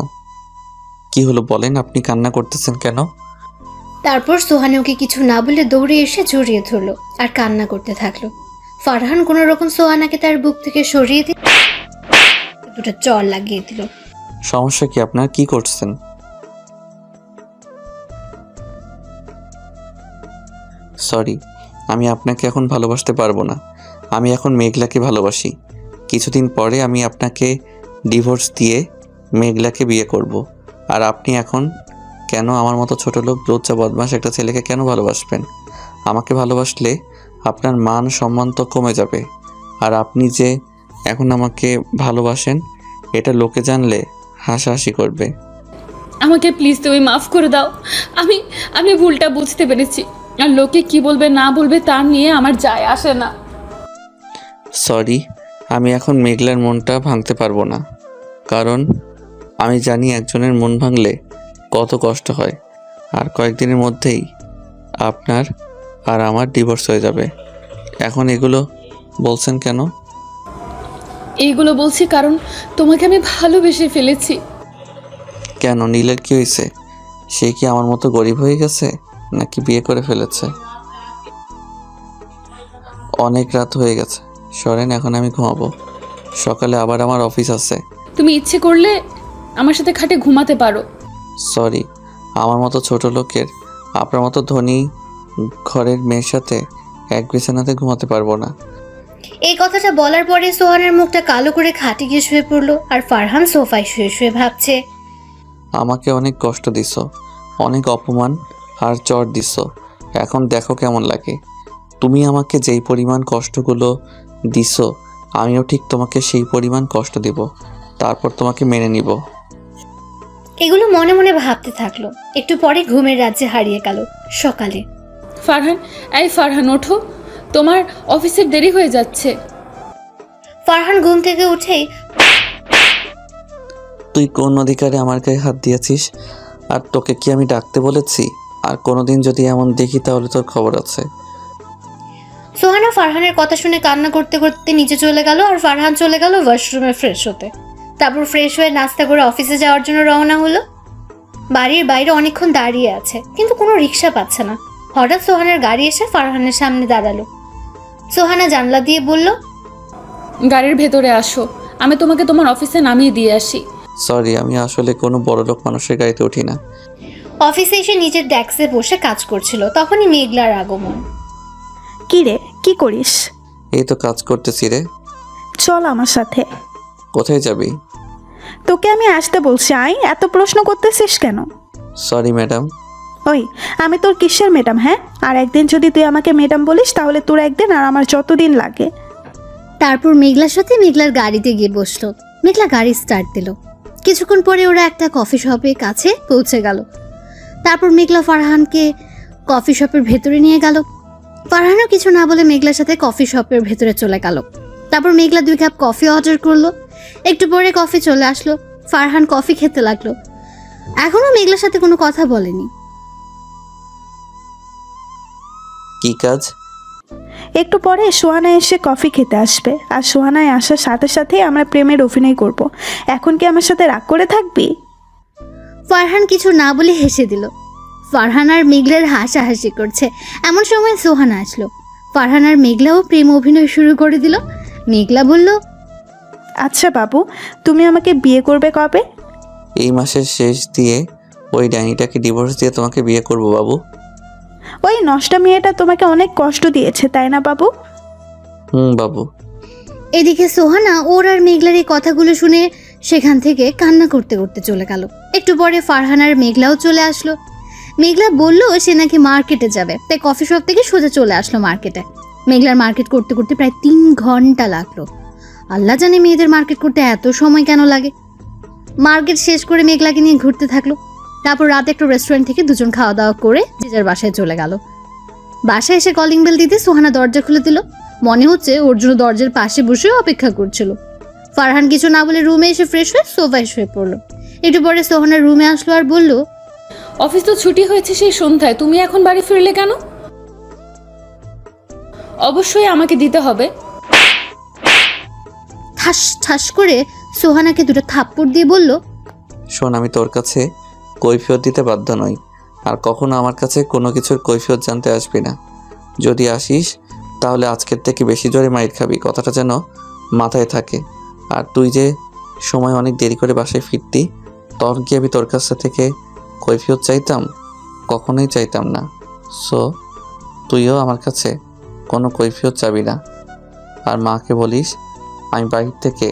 কি হলো বলেন, আপনি কান্না করতেছেন কেন?
তারপর সোহানা ওকে কিছু না বলে দৌড়ে এসে জড়িয়ে ধরলো আর কান্না করতে থাকলো। ফারহান কোনো রকম সোহানাকে তার বুক থেকে সরিয়ে দিয়ে দুটো চড় লাগিয়ে দিল।
সমস্যা কি আপনার, কি করছেন? সরি, আমি আপনাকে এখন ভালোবাসতে পারবো না। আমি এখন মেঘলাকে ভালোবাসি। কিছুদিন পরে আমি আপনাকে ডিভোর্স দিয়ে মেঘলাকে বিয়ে করব। আর আপনি এখন কেন আমার মতো ছোট লোক, লজ্জা বদমাস একটা ছেলেকে কেন ভালোবাসবেন? আমাকে ভালোবাসলে আপনার মান সম্মান তো কমে যাবে। আর আপনি যে এখন আমাকে ভালোবাসেন, এটা লোকে জানলে হাসাহাসি করবে।
আমাকে প্লিজ তুমি মাফ করে দাও। আমি ভুলটা বুঝতে পেরেছি, আর লোকে কি বলবে না বলবে তা নিয়ে আমার যায় আসে না।
সরি, আমি এখন মেঘলার মনটা ভাঙতে পারবো না, কারণ আমি জানি একজনের মন ভাঙলে কত কষ্ট হয়। আর কয়েকদিনের মধ্যেই আপনার আর আমার ডিভোর্স হয়ে যাবে। এখন এগুলো বলছেন কেন?
এইগুলো বলছি কারণ তোমাকে আমি ভালোবেসে ফেলেছি।
কেন, নীলের কি হয়েছে? সে কি আমার মতো গরিব হয়ে গেছে, নাকি বিয়ে করে ফেলেছে? অনেক রাত হয়ে গেছে, সরেন, এখন আমি ঘুমাবো। সকালে আবার আমার অফিস আছে।
তুমি ইচ্ছে করলে আমার সাথে খাটে ঘুমাতে পারো।
সরি, আমার মতো ছোট লোকের, আপনার মতো ধনী ঘরের মেয়ের সাথে এক বিছানাতে ঘুমাতে পারবো না।
এই কথাটা বলার পরে সোহানের মুখটা কালো করে খাটে গিয়ে শুয়ে পড়লো। আর ফারহান সোফায় শুয়ে শুয়ে ভাবছে,
আমাকে অনেক কষ্ট দিছ, অনেক অপমান আর চড় দিছ। এখন দেখো কেমন লাগে। তুমি আমাকে যেই পরিমাণ কষ্টগুলো দিছ, আমিও ঠিক তোমাকে সেই পরিমাণ কষ্ট দিব, তারপর তোমাকে মেনে নিব।
এগুলো মনে মনে ভাবতে থাকলো। একটু পরে ঘুমের রাজ্যে হারিয়ে গেল। সকালে
ফারহান, এই ফারহান ওঠো, তোমার অফিসের দেরি হয়ে যাচ্ছে।
ফারহান ঘুম থেকে উঠেই
তুই কোন অধিকারে আমার গায়ে হাত দিয়েছিস? আর তোকে কি আমি ডাকতে বলেছি? আর কোনোদিন যদি এমন দেখি তাহলে তোর খবর আছে।
সোহানা ফারহানের কথা শুনে কান্না করতে করতে নিচে চলে গেল আর ফারহান চলে গেল ওয়াশরুমে ফ্রেশ হতে। তারপর ফ্রেশ হয়ে নাস্তা করে অফিসে যাওয়ার জন্য রওনা হলো। বাড়ির বাইরে অনেকক্ষণ দাঁড়িয়ে আছে কিন্তু কোনো রিক্সা পাচ্ছে না। হঠাৎ সোহানার গাড়ি এসে ফারহানের সামনে দাঁড়ালো। সোহানা জানলা দিয়ে বলল,
গাড়ির ভেতরে আসো, আমি তোমাকে তোমার অফিসে নামিয়ে দিয়ে আসি।
সরি, আমি আসলে কোনো বড়লোক মানুষের গাড়িতে উঠি না।
অফিসে এসে নিজের ডেস্কে বসে কাজ করছিল, তখনই মেঘলার আগমন।
কি রে, কি করিস?
এই তো কাজ করতেছি রে।
চল আমার সাথে।
কোথায় যাবি?
তোকে আমি আসতে বলছি, আই এত প্রশ্ন করতেছিস কেন?
Sorry madam.
ওই, আমি তোর কিসের ম্যাডাম? হ্যাঁ, আর একদিন যদি তুই আমাকে ম্যাডাম বলিস তাহলে তোর একদিন আর আমার যতদিন লাগে।
তারপর মেঘলার সাথে মেঘলার গাড়িতে গিয়ে বসলো। মেঘলা গাড়ি স্টার্ট দিল। কিছুক্ষণ পরে ওরা একটা কফি শপের কাছে পৌঁছে গেল। তারপর মেঘলা ফারহানকে কফি শপের ভেতরে নিয়ে গেল। ফারহানও কিছু না বলে মেঘলার সাথে কফি শপের ভেতরে চলে গেল। তারপর মেঘলা 2 কাপ কফি অর্ডার করলো। একটু পরে কফি চলে আসলো। ফারহান কফি খেতে লাগলো। এখনো মেঘলার সাথে কোনো কথা বলেনি।
কি কাজ?
একটু পরে সোহানা এসে কফি খেতে আসবে, আর সোহানায় আসার সাথে সাথেই আমরা প্রেমের অভিনয় করব। এখন কি আমার সাথে রাগ করে থাকবি?
ফারহান কিছু না বলে হেসে দিল। ফারহান আর মেঘলার হাসাহাসি করছে। এমন সময় সোহানা আসলো। ফারহান আর মেঘলাও প্রেম অভিনয় শুরু করে দিল। মেঘলা বলল,
আচ্ছা বাবু, তুমি আমাকে বিয়ে করবে কবে?
এই মাসের শেষ দিয়ে ওই ডাইনিটাকে ডিভোর্স দিয়ে তোমাকে বিয়ে করব বাবু।
ওই নষ্টা মেয়েটা তোমাকে অনেক কষ্ট দিয়েছে, তাই না বাবু?
বাবু।
এদিকে সোহানা ওর আর মেঘলার এই কথাগুলো শুনে সেখান থেকে কান্না করতে করতে চলে গেল। একটু পরে ফারহান আর মেঘলাও চলে আসলো। মেঘলা বলল সে নাকি মার্কেটে যাবে, তাই কফি শপ থেকে সোজা চলে আসলো মার্কেটে। মেঘলার মার্কেট করতে করতে প্রায় 3 ঘন্টা লাগলো। আল্লাহ জানে মেয়েদের মার্কেট করতে এত সময় কেন লাগে। মার্কেট শেষ করে মেঘলাকে নিয়ে ঘুরতে থাকলো। তারপর রাতে একটা রেস্টুরেন্ট থেকে দুজন খাওয়া দাওয়া করে যে যার বাসায় চলে গেল। বাসায় এসে কলিং বেল দিতে সোহানা দরজা খুলে দিল। মনে হচ্ছে ওর জন্য দরজার পাশে বসে অপেক্ষা করছিল। ফারহান কিছু না বলে রুমে এসে ফ্রেশ হয়ে সোফায় শুয়ে পড়লো। একটু পরে সোহানার রুমে আসলো আর বলল,
অফিস তো ছুটি হয়েছে সেই সন্ধ্যায়, তুমি এখন বাড়ি ফিরলে কেন? অবশ্যই আমাকে দিতে হবে।
ঠাস ঠাস করে সোহানাকে 2টা থাপ্পড় দিয়ে বলল,
শোন, আমি তোর কাছে কৈফিয়ত দিতে বাধ্য নই, আর কখনো আমার কাছে কোনো কিছুর কৈফিয়ত জানতে আসবি না। যদি আসিস তাহলে আজকের থেকে বেশি জোরে মাইর খাবি, কথাটা যেন মাথায় থাকে। আর তুই যে সময় অনেক দেরি করে বাসায় ফিরতি, তখন কি আমি তোর কাছ থেকে কৈফিয়ত চাইতাম? কখনোই চাইতাম না। সো তুইও আমার কাছে কোনো কৈফিয়ত চাবি না। আর মাকে বলিস আমি বাইরে থেকে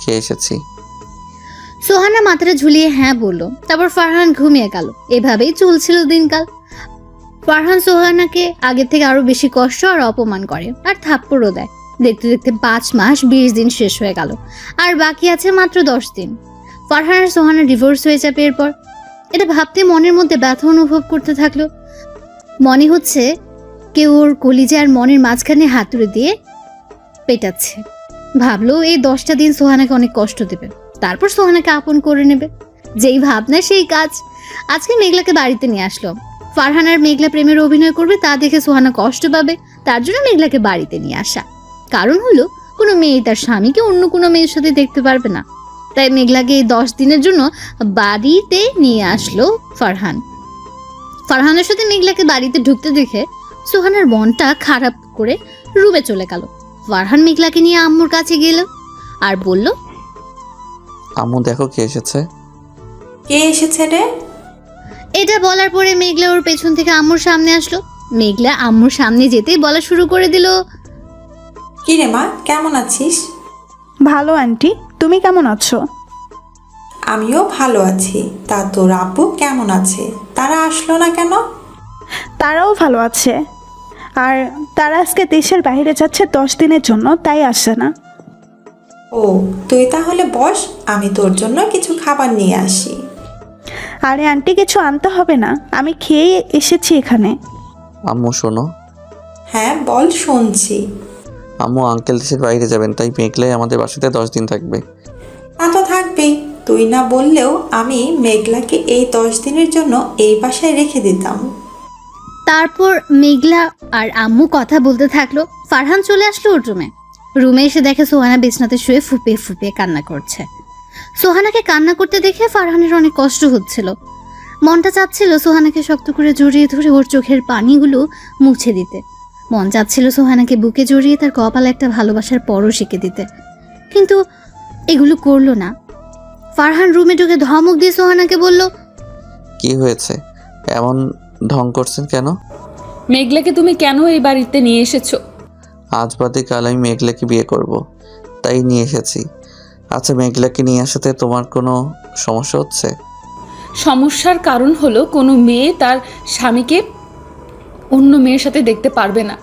খেয়ে এসেছি।
সোহানা মাথাটা ঝুলিয়ে হ্যাঁ বলল। তারপর ফারহান ঘুমিয়ে গেল। এভাবেই চলছিল দিনকাল। ফারহান সোহানাকে আগের থেকে আরো বেশি কষ্ট আর অপমান করে আর থাপ্পড়ও দেয়। দেখতে দেখতে 5 মাস 20 দিন শেষ হয়ে গেল, আর বাকি আছে মাত্র 10 দিন। ফারহান আর সোহানা ডিভোর্স হয়ে যাবে এরপর। এটা ভাবতে মনের মধ্যে ব্যথা অনুভব করতে থাকলো। মনে হচ্ছে কেউ ওর কলিজা আর মনের মাঝখানে হাতুড়ে দিয়ে পেটাচ্ছে। ভাবলো এই 10টা দিন সোহানাকে অনেক কষ্ট দেবে, তারপর সোহানাকে আপন করে নেবে। যেই ভাবনা সেই কাজ। আজকে মেঘলাকে বাড়িতে নিয়ে আসলো। ফারহান আর মেঘলা প্রেমের অভিনয় করবে তা দেখে সোহানা কষ্ট পাবে, তার জন্য মেঘলাকে বাড়িতে নিয়ে আসা। কারণ হলো কোনো মেয়ে তার স্বামীকে অন্য কোনো মেয়ের সাথে দেখতে পারবে না। তাই মেঘলাকে এই 10 দিনের জন্য বাড়িতে নিয়ে আসলো ফারহান। ফারহানের সাথে মেঘলাকে বাড়িতে ঢুকতে দেখে সোহানার মনটা খারাপ করে রুমে চলে গেল। ফারহান মেঘলাকে নিয়ে আম্মুর কাছে গেল আর বলল,
আম্মু দেখো কে এসেছে।
কে এসেছে রে?
এটা বলার পরে মেঘলা ওর পেছন থেকে আম্মুর সামনে আসলো। মেঘলা আম্মুর সামনে যেতেই বলা শুরু করে দিল,
কি রে মা, কেমন আছিস?
ভালো আন্টি, তুমি কেমন আছো?
আমিও ভালো আছি। তা তোর আব্বু কেমন আছে? তারা আসলো না কেন?
তারাও ভালো আছে, আর তারা আজকে দেশের বাইরে যাচ্ছে 10 দিনের জন্য, তাই আসছে না।
ও, তুই তাহলে বস, আমি তোর জন্য কিছু খাবার নিয়ে আসি।
আরে আন্টি, কিছু আনতে হবে না, আমি খেয়েই এসেছি এখানে।
আম্মু শোনো।
হ্যাঁ বল, শুনছি।
আম্মু আঙ্কেল দেশের বাইরে যাবেন, তাই মেঘলাই আমাদের বাসাতে 10 দিন থাকবে।
তা তো থাকবেই, তুই না বললেও আমি মেঘলাকে এই 10 দিনের জন্য এই বাসায় রেখে দিতাম।
তারপর মেঘলা আর আম্মু কথা বলতে থাকলো। ফারহান চলে আসলো ওর রুমে এসে দেখে সোহানা বিছনাতে শুয়ে ফুপিয়ে ফুপিয়ে কান্না করছে। সোহানাকে কান্না করতে দেখে ফারহানের অনেক কষ্ট হচ্ছিল। মনটা চাচ্ছিল সোহানাকে শক্ত করে জড়িয়ে ধরে ওর চোখের পানিগুলো মুছে দিতে। মন চাচ্ছিল সোহানাকে বুকে জড়িয়ে তার কপালে একটা ভালোবাসার পরশ এঁকে দিতে, কিন্তু এগুলো করলো না। ফারহান রুমে ঢুকে ধমক দিয়ে সোহানাকে বলল,
কি হয়েছে, এমন ঢং করছেন কেন?
মেঘলাকে তুমি কেন এই বাড়িতে নিয়ে এসেছো?
আজ বাদে কাল আমি মেঘলাকে বিয়ে করব, তাই নিয়ে এসেছি। আচ্ছা, মেঘলাকে নিয়ে আসাতে তোমার কোনো সমস্যা হচ্ছে?
সমস্যার কারণ হলো কোনো মেয়ে তার স্বামীকে অন্য মেয়ের সাথে দেখতে পারবে না।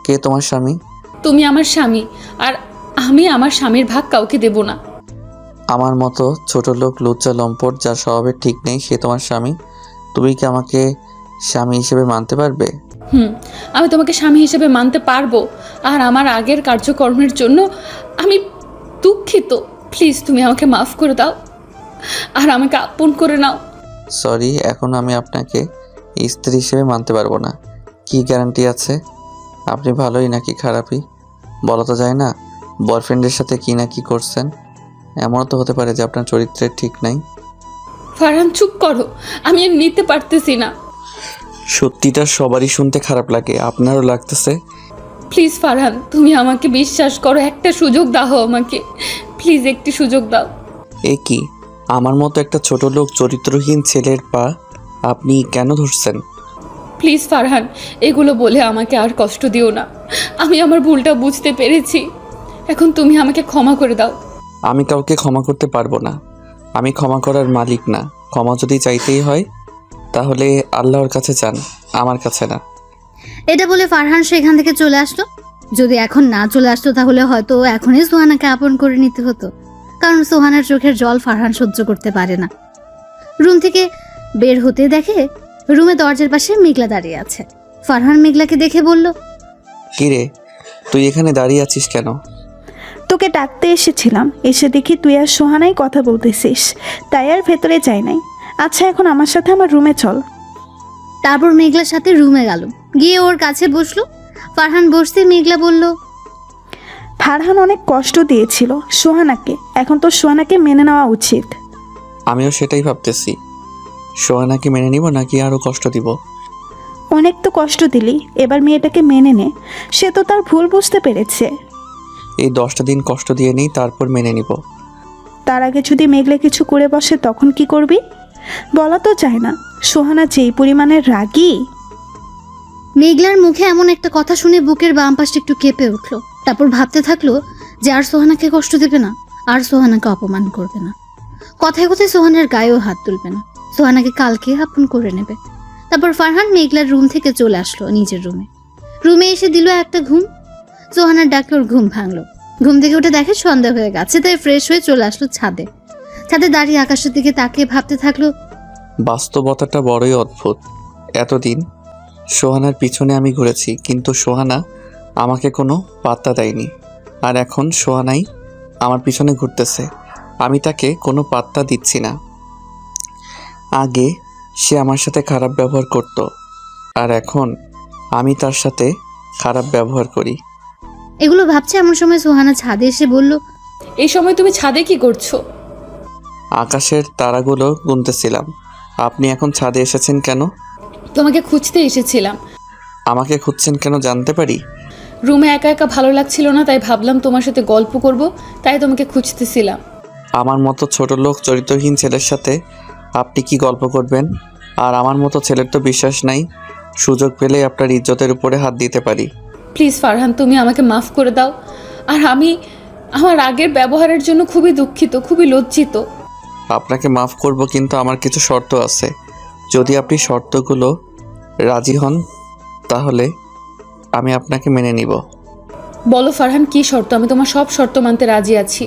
কে তোমার স্বামী?
তুমি আমার স্বামী, আর আমি আমার স্বামীর ভাগ কাউকে দেব না।
আমার মতো ছোট লোক, লুচ্চা লম্পট, যার স্বভাবের ঠিক নেই, সে তোমার স্বামী? তুমি কি আমাকে স্বামী হিসেবে মানতে পারবে?
আমি তোমাকে স্বামী হিসেবে মানতে পারবো, আর আমার আগের কার্যকর্মের জন্য আমি দুঃখিত। প্লিজ তুমি আমাকে মাফ করে দাও আর আমাকে আপন করে নাও।
সরি, এখন আমি আপনাকে স্ত্রী হিসেবে মানতে পারবো না। কি গ্যারান্টি আছে আপনি ভালোই নাকি খারাপই? বলা তো যায় না। বয়ফ্রেন্ডের সাথে কি না কি করছেন, এমনও তো হতে পারে যে আপনার চরিত্রের ঠিক নাই।
ফারহান চুপ করো, আমি আর নিতে পারতেছি না।
সত্যিটা সবারই শুনতে খারাপ লাগে, আপনারও লাগতেছে?
প্লিজ ফারহান, তুমি আমাকে বিশ্বাস করো, একটা সুযোগ দাও আমাকে, প্লিজ একটি সুযোগ দাও।
এ কি, আমার মতো একটা ছোট লোক, চরিত্রহীন ছেলের পা আপনি কেন ধরছেন?
প্লিজ ফারহান, এগুলো বলে আমাকে আর কষ্ট দিও না। আমি আমার ভুলটা বুঝতে পেরেছি, এখন তুমি আমাকে ক্ষমা করে দাও।
আমি কাউকে ক্ষমা করতে পারবো না। আমি ক্ষমা করার মালিক না। ক্ষমা যদি চাইতেই হয় তাহলে আল্লাহর কাছে চান, আমার কাছে না।
এটা বলে ফারহান সেখান থেকে চলে আসলো। যদি এখন না চলে আসতো তাহলে হয়তো এখনই সোহানাকে আপন করে নিতে হতো, কারণ সোহানার চোখের জল ফারহান সহ্য করতে পারে না। রুম থেকে বের হতে দেখে রুমে দরজার পাশে মেঘলা দাঁড়িয়ে আছে। ফারহান মেঘলাকে দেখে বলল,
কিরে, তুই এখানে দাঁড়িয়ে আছিস কেন?
তোকে ডাকতে এসেছিলাম, এসে দেখি তুই আর সোহানাই কথা বলতেছিস, তাই আর ভেতরে যাই নাই। আচ্ছা, এখন আমার সাথে আমার রুমে চল।
তারপর মেঘলার সাথে রুমে গেল, গিয়ে ওর কাছে বসলো। ফারহান বসতে মেঘলা বলল,
ফারহান অনেক কষ্ট দিয়েছিল সোহানাকে, এখন তো সোহানাকে মেনে নেওয়া উচিত।
আমিও সেটাই ভাবতেছি, সোহানাকে মেনে নিব নাকি আরও কষ্ট দিব।
অনেক তো কষ্ট দিলি, এবার মেয়েটাকে মেনে নে, সে তো তার ভুল বুঝতে পেরেছে।
এই 10টা দিন কষ্ট দিয়ে নিই, তারপর মেনে নিব।
তার আগে যদি মেঘলা কিছু করে বসে তখন কি করবি? বলা তো যায় না, সোহানা যেই পরিমাণের রাগী।
মেঘলার মুখে এমন একটা কথা শুনে বুকের বাম পাশটা একটু কেঁপে উঠলো। তারপর ভাবতে থাকলো যে আর সোহানাকে কষ্ট দেবে না, আর সোহানাকে অপমান করবে না, কথায় কথায় সোহানার গায়েও হাত তুলবে না, সোহানাকে কালকে আপন করে নেবে। তারপর ফারহান মেঘলার রুম থেকে চলে আসলো নিজের রুমে এসে দিল একটা ঘুম। সোহানার ডাকে ওর ঘুম ভাঙলো। ঘুম থেকে উঠে দেখে সন্ধ্যা হয়ে গেছে, তাই ফ্রেশ হয়ে চলে আসলো ছাদে দাঁড়িয়ে আকাশের দিকে তাকিয়ে ভাবতে থাকলো,
বাস্তবতাটা বড়ই অদ্ভুত। এতদিন সোহানার পিছনে আমি ঘুরেছি, কিন্তু সোহানা আমাকে কোনো পাত্তা দেয়নি। আর এখন সোহানাই আমার পিছনে ঘুরতেছে, আমি তাকে কোনো পাত্তা দিচ্ছি না। আগে সে আমার সাথে খারাপ ব্যবহার করত, আর এখন আমি তার সাথে খারাপ ব্যবহার করি।
এগুলো ভাবছে এমন সময় সোহানা ছাদে এসে বলল,
এই সময় তুমি ছাদে কি করছো?
আকাশের তারাগুলো গুনতেছিলাম। আপনি এখন ছাদে এসেছেন কেন?
তোমাকে খুঁজতে এসেছিলাম।
আমাকে খুঁজছেন কেন জানতে পারি?
রুমে একা একা ভালো লাগছিল না, তাই ভাবলাম তোমার সাথে গল্প করব, তাই তোমাকে খুঁজতেছিলাম।
আমার মতো ছোট লোক, চরিত্রহীন ছেলের সাথে আপনি কি গল্প করবেন? আর আমার মতো ছেলের তো বিশ্বাস নাই, সুযোগ পেলেই আপনার ইজ্জতের উপরে হাত দিতে পারি।
প্লিজ ফারহান, তুমি আমাকে মাফ করে দাও। আর আমি আমার আগের ব্যবহারের জন্য খুবই দুঃখিত, খুবই লজ্জিত।
আপনাকে মাফ করব, কিন্তু আমার কিছু শর্ত আছে। যদি আপনি শর্তগুলো রাজি হন তাহলে আমি আপনাকে মেনে নিব।
বলো ফারহান, কি শর্ত? আমি তোমার সব শর্ত মানতে রাজি আছি।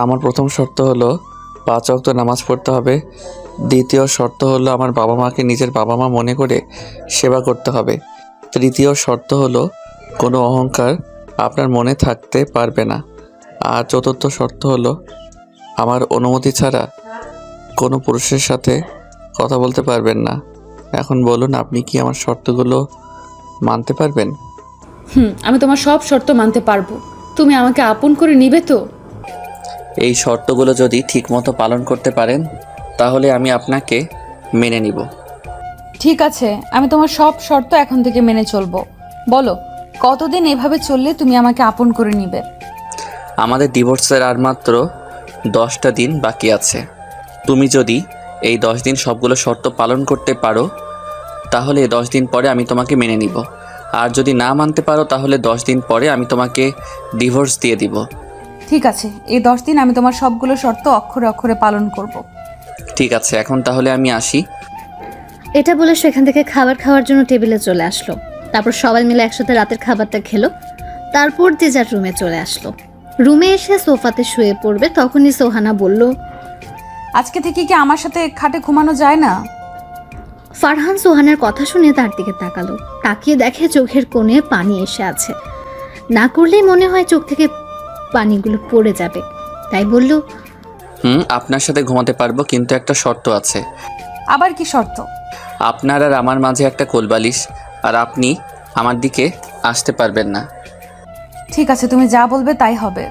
আমার প্রথম শর্ত হলো 5 ওয়াক্ত নামাজ পড়তে হবে। দ্বিতীয় শর্ত হলো আমার বাবা মাকে নিজের বাবা মা মনে করে সেবা করতে হবে। তৃতীয় শর্ত হলো কোনো অহংকার আপনার মনে থাকতে পারবে না। আর চতুর্থ শর্ত হলো আমার অনুমতি ছাড়া কোনো পুরুষের সাথে কথা বলতে পারবেন না। এখন বলুন, আপনি কি আমার শর্তগুলো মানতে পারবেন?
আমি তোমার সব শর্ত মানতে পারবো। তুমি আমাকে আপন করে নিবে তো?
এই শর্তগুলো যদি ঠিকমতো পালন করতে পারেন তাহলে আমি আপনাকে মেনে নিব।
ঠিক আছে, আমি তোমার সব শর্ত এখন থেকে মেনে চলবো। বলো, কতদিন এভাবে চললে তুমি আমাকে আপন করে নিবে?
আমাদের ডিভোর্সের আর মাত্র 10টা দিন বাকি আছে। তুমি যদি এই 10 দিন সবগুলো শর্ত পালন করতে পারো তাহলে 10 দিন পরে আমি তোমাকে মেনে নিব। আর যদি না মানতে পারো তাহলে 10 দিন পরে আমি তোমাকে ডিভোর্স দিয়ে দিব।
ঠিক আছে, এই 10 দিন আমি তোমার সবগুলো শর্ত অক্ষরে অক্ষরে পালন করব।
ঠিক আছে, এখন তাহলে আমি আসি।
এটা বলে সেখান থেকে খাবার খাওয়ার জন্য টেবিলে চলে আসলো। তারপর সবাই মিলে একসাথে রাতের খাবারটা খেলো। তারপর যে যার রুমে চলে আসলো। রুমে এসে সোফাতে শুয়ে পড়বে তখনই সোহানা বলল,
আজকে থেকে কি আমার সাথে খাটে ঘুমানো যায় না?
ফারহান সোহানার কথা শুনে তার দিকে তাকালো। তাকিয়ে দেখে চোখের কোণে পানি এসে আছে। না করলেই মনে হয় চোখ থেকে পানিগুলো পড়ে যাবে, তাই বলল,
আপনার সাথে ঘুমাতে পারবো, কিন্তু একটা শর্ত আছে।
আবার কি শর্ত?
আপনার আর আমার মাঝে একটা কোলবালিশ, আর আপনি আমার দিকে আসতে পারবেন না।
ঠিক আছে, তুমি যা বলবে তাই হবে।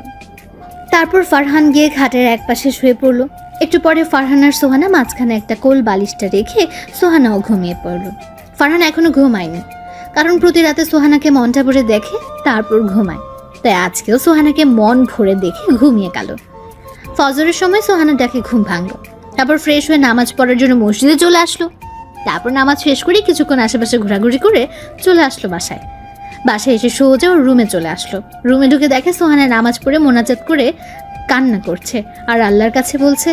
তারপর ফারহান গিয়ে খাটের একপাশে শুয়ে পড়ল। একটু পরে ফারহান আর সোহানা মাঝখানে একটা কোল বালিশটা রেখে সোহানাও ঘুমিয়ে পড়ল। ফারহান এখনো ঘুমায়নি, কারণ প্রতি রাতে সোহানাকে মনটা ভরে দেখে তারপর ঘুমায়। তাই আজকেও সোহানাকে মন ভরে দেখে ঘুমিয়ে গেল। ফজরের সময় সোহানা ডাকে ঘুম ভাঙল। তারপর ফ্রেশ হয়ে নামাজ পড়ার জন্য মসজিদে চলে আসলো। তারপর নামাজ শেষ করে কিছুক্ষণ আশেপাশে ঘোরাঘুরি করে চলে আসলো বাসায়। বাসায় এসে সোজা ওর রুমে চলে আসলো। রুমে ঢুকে দেখে সোহানা নামাজ পড়ে মোনাজাত করে কান্না করছে আর আল্লাহর কাছে বলছে,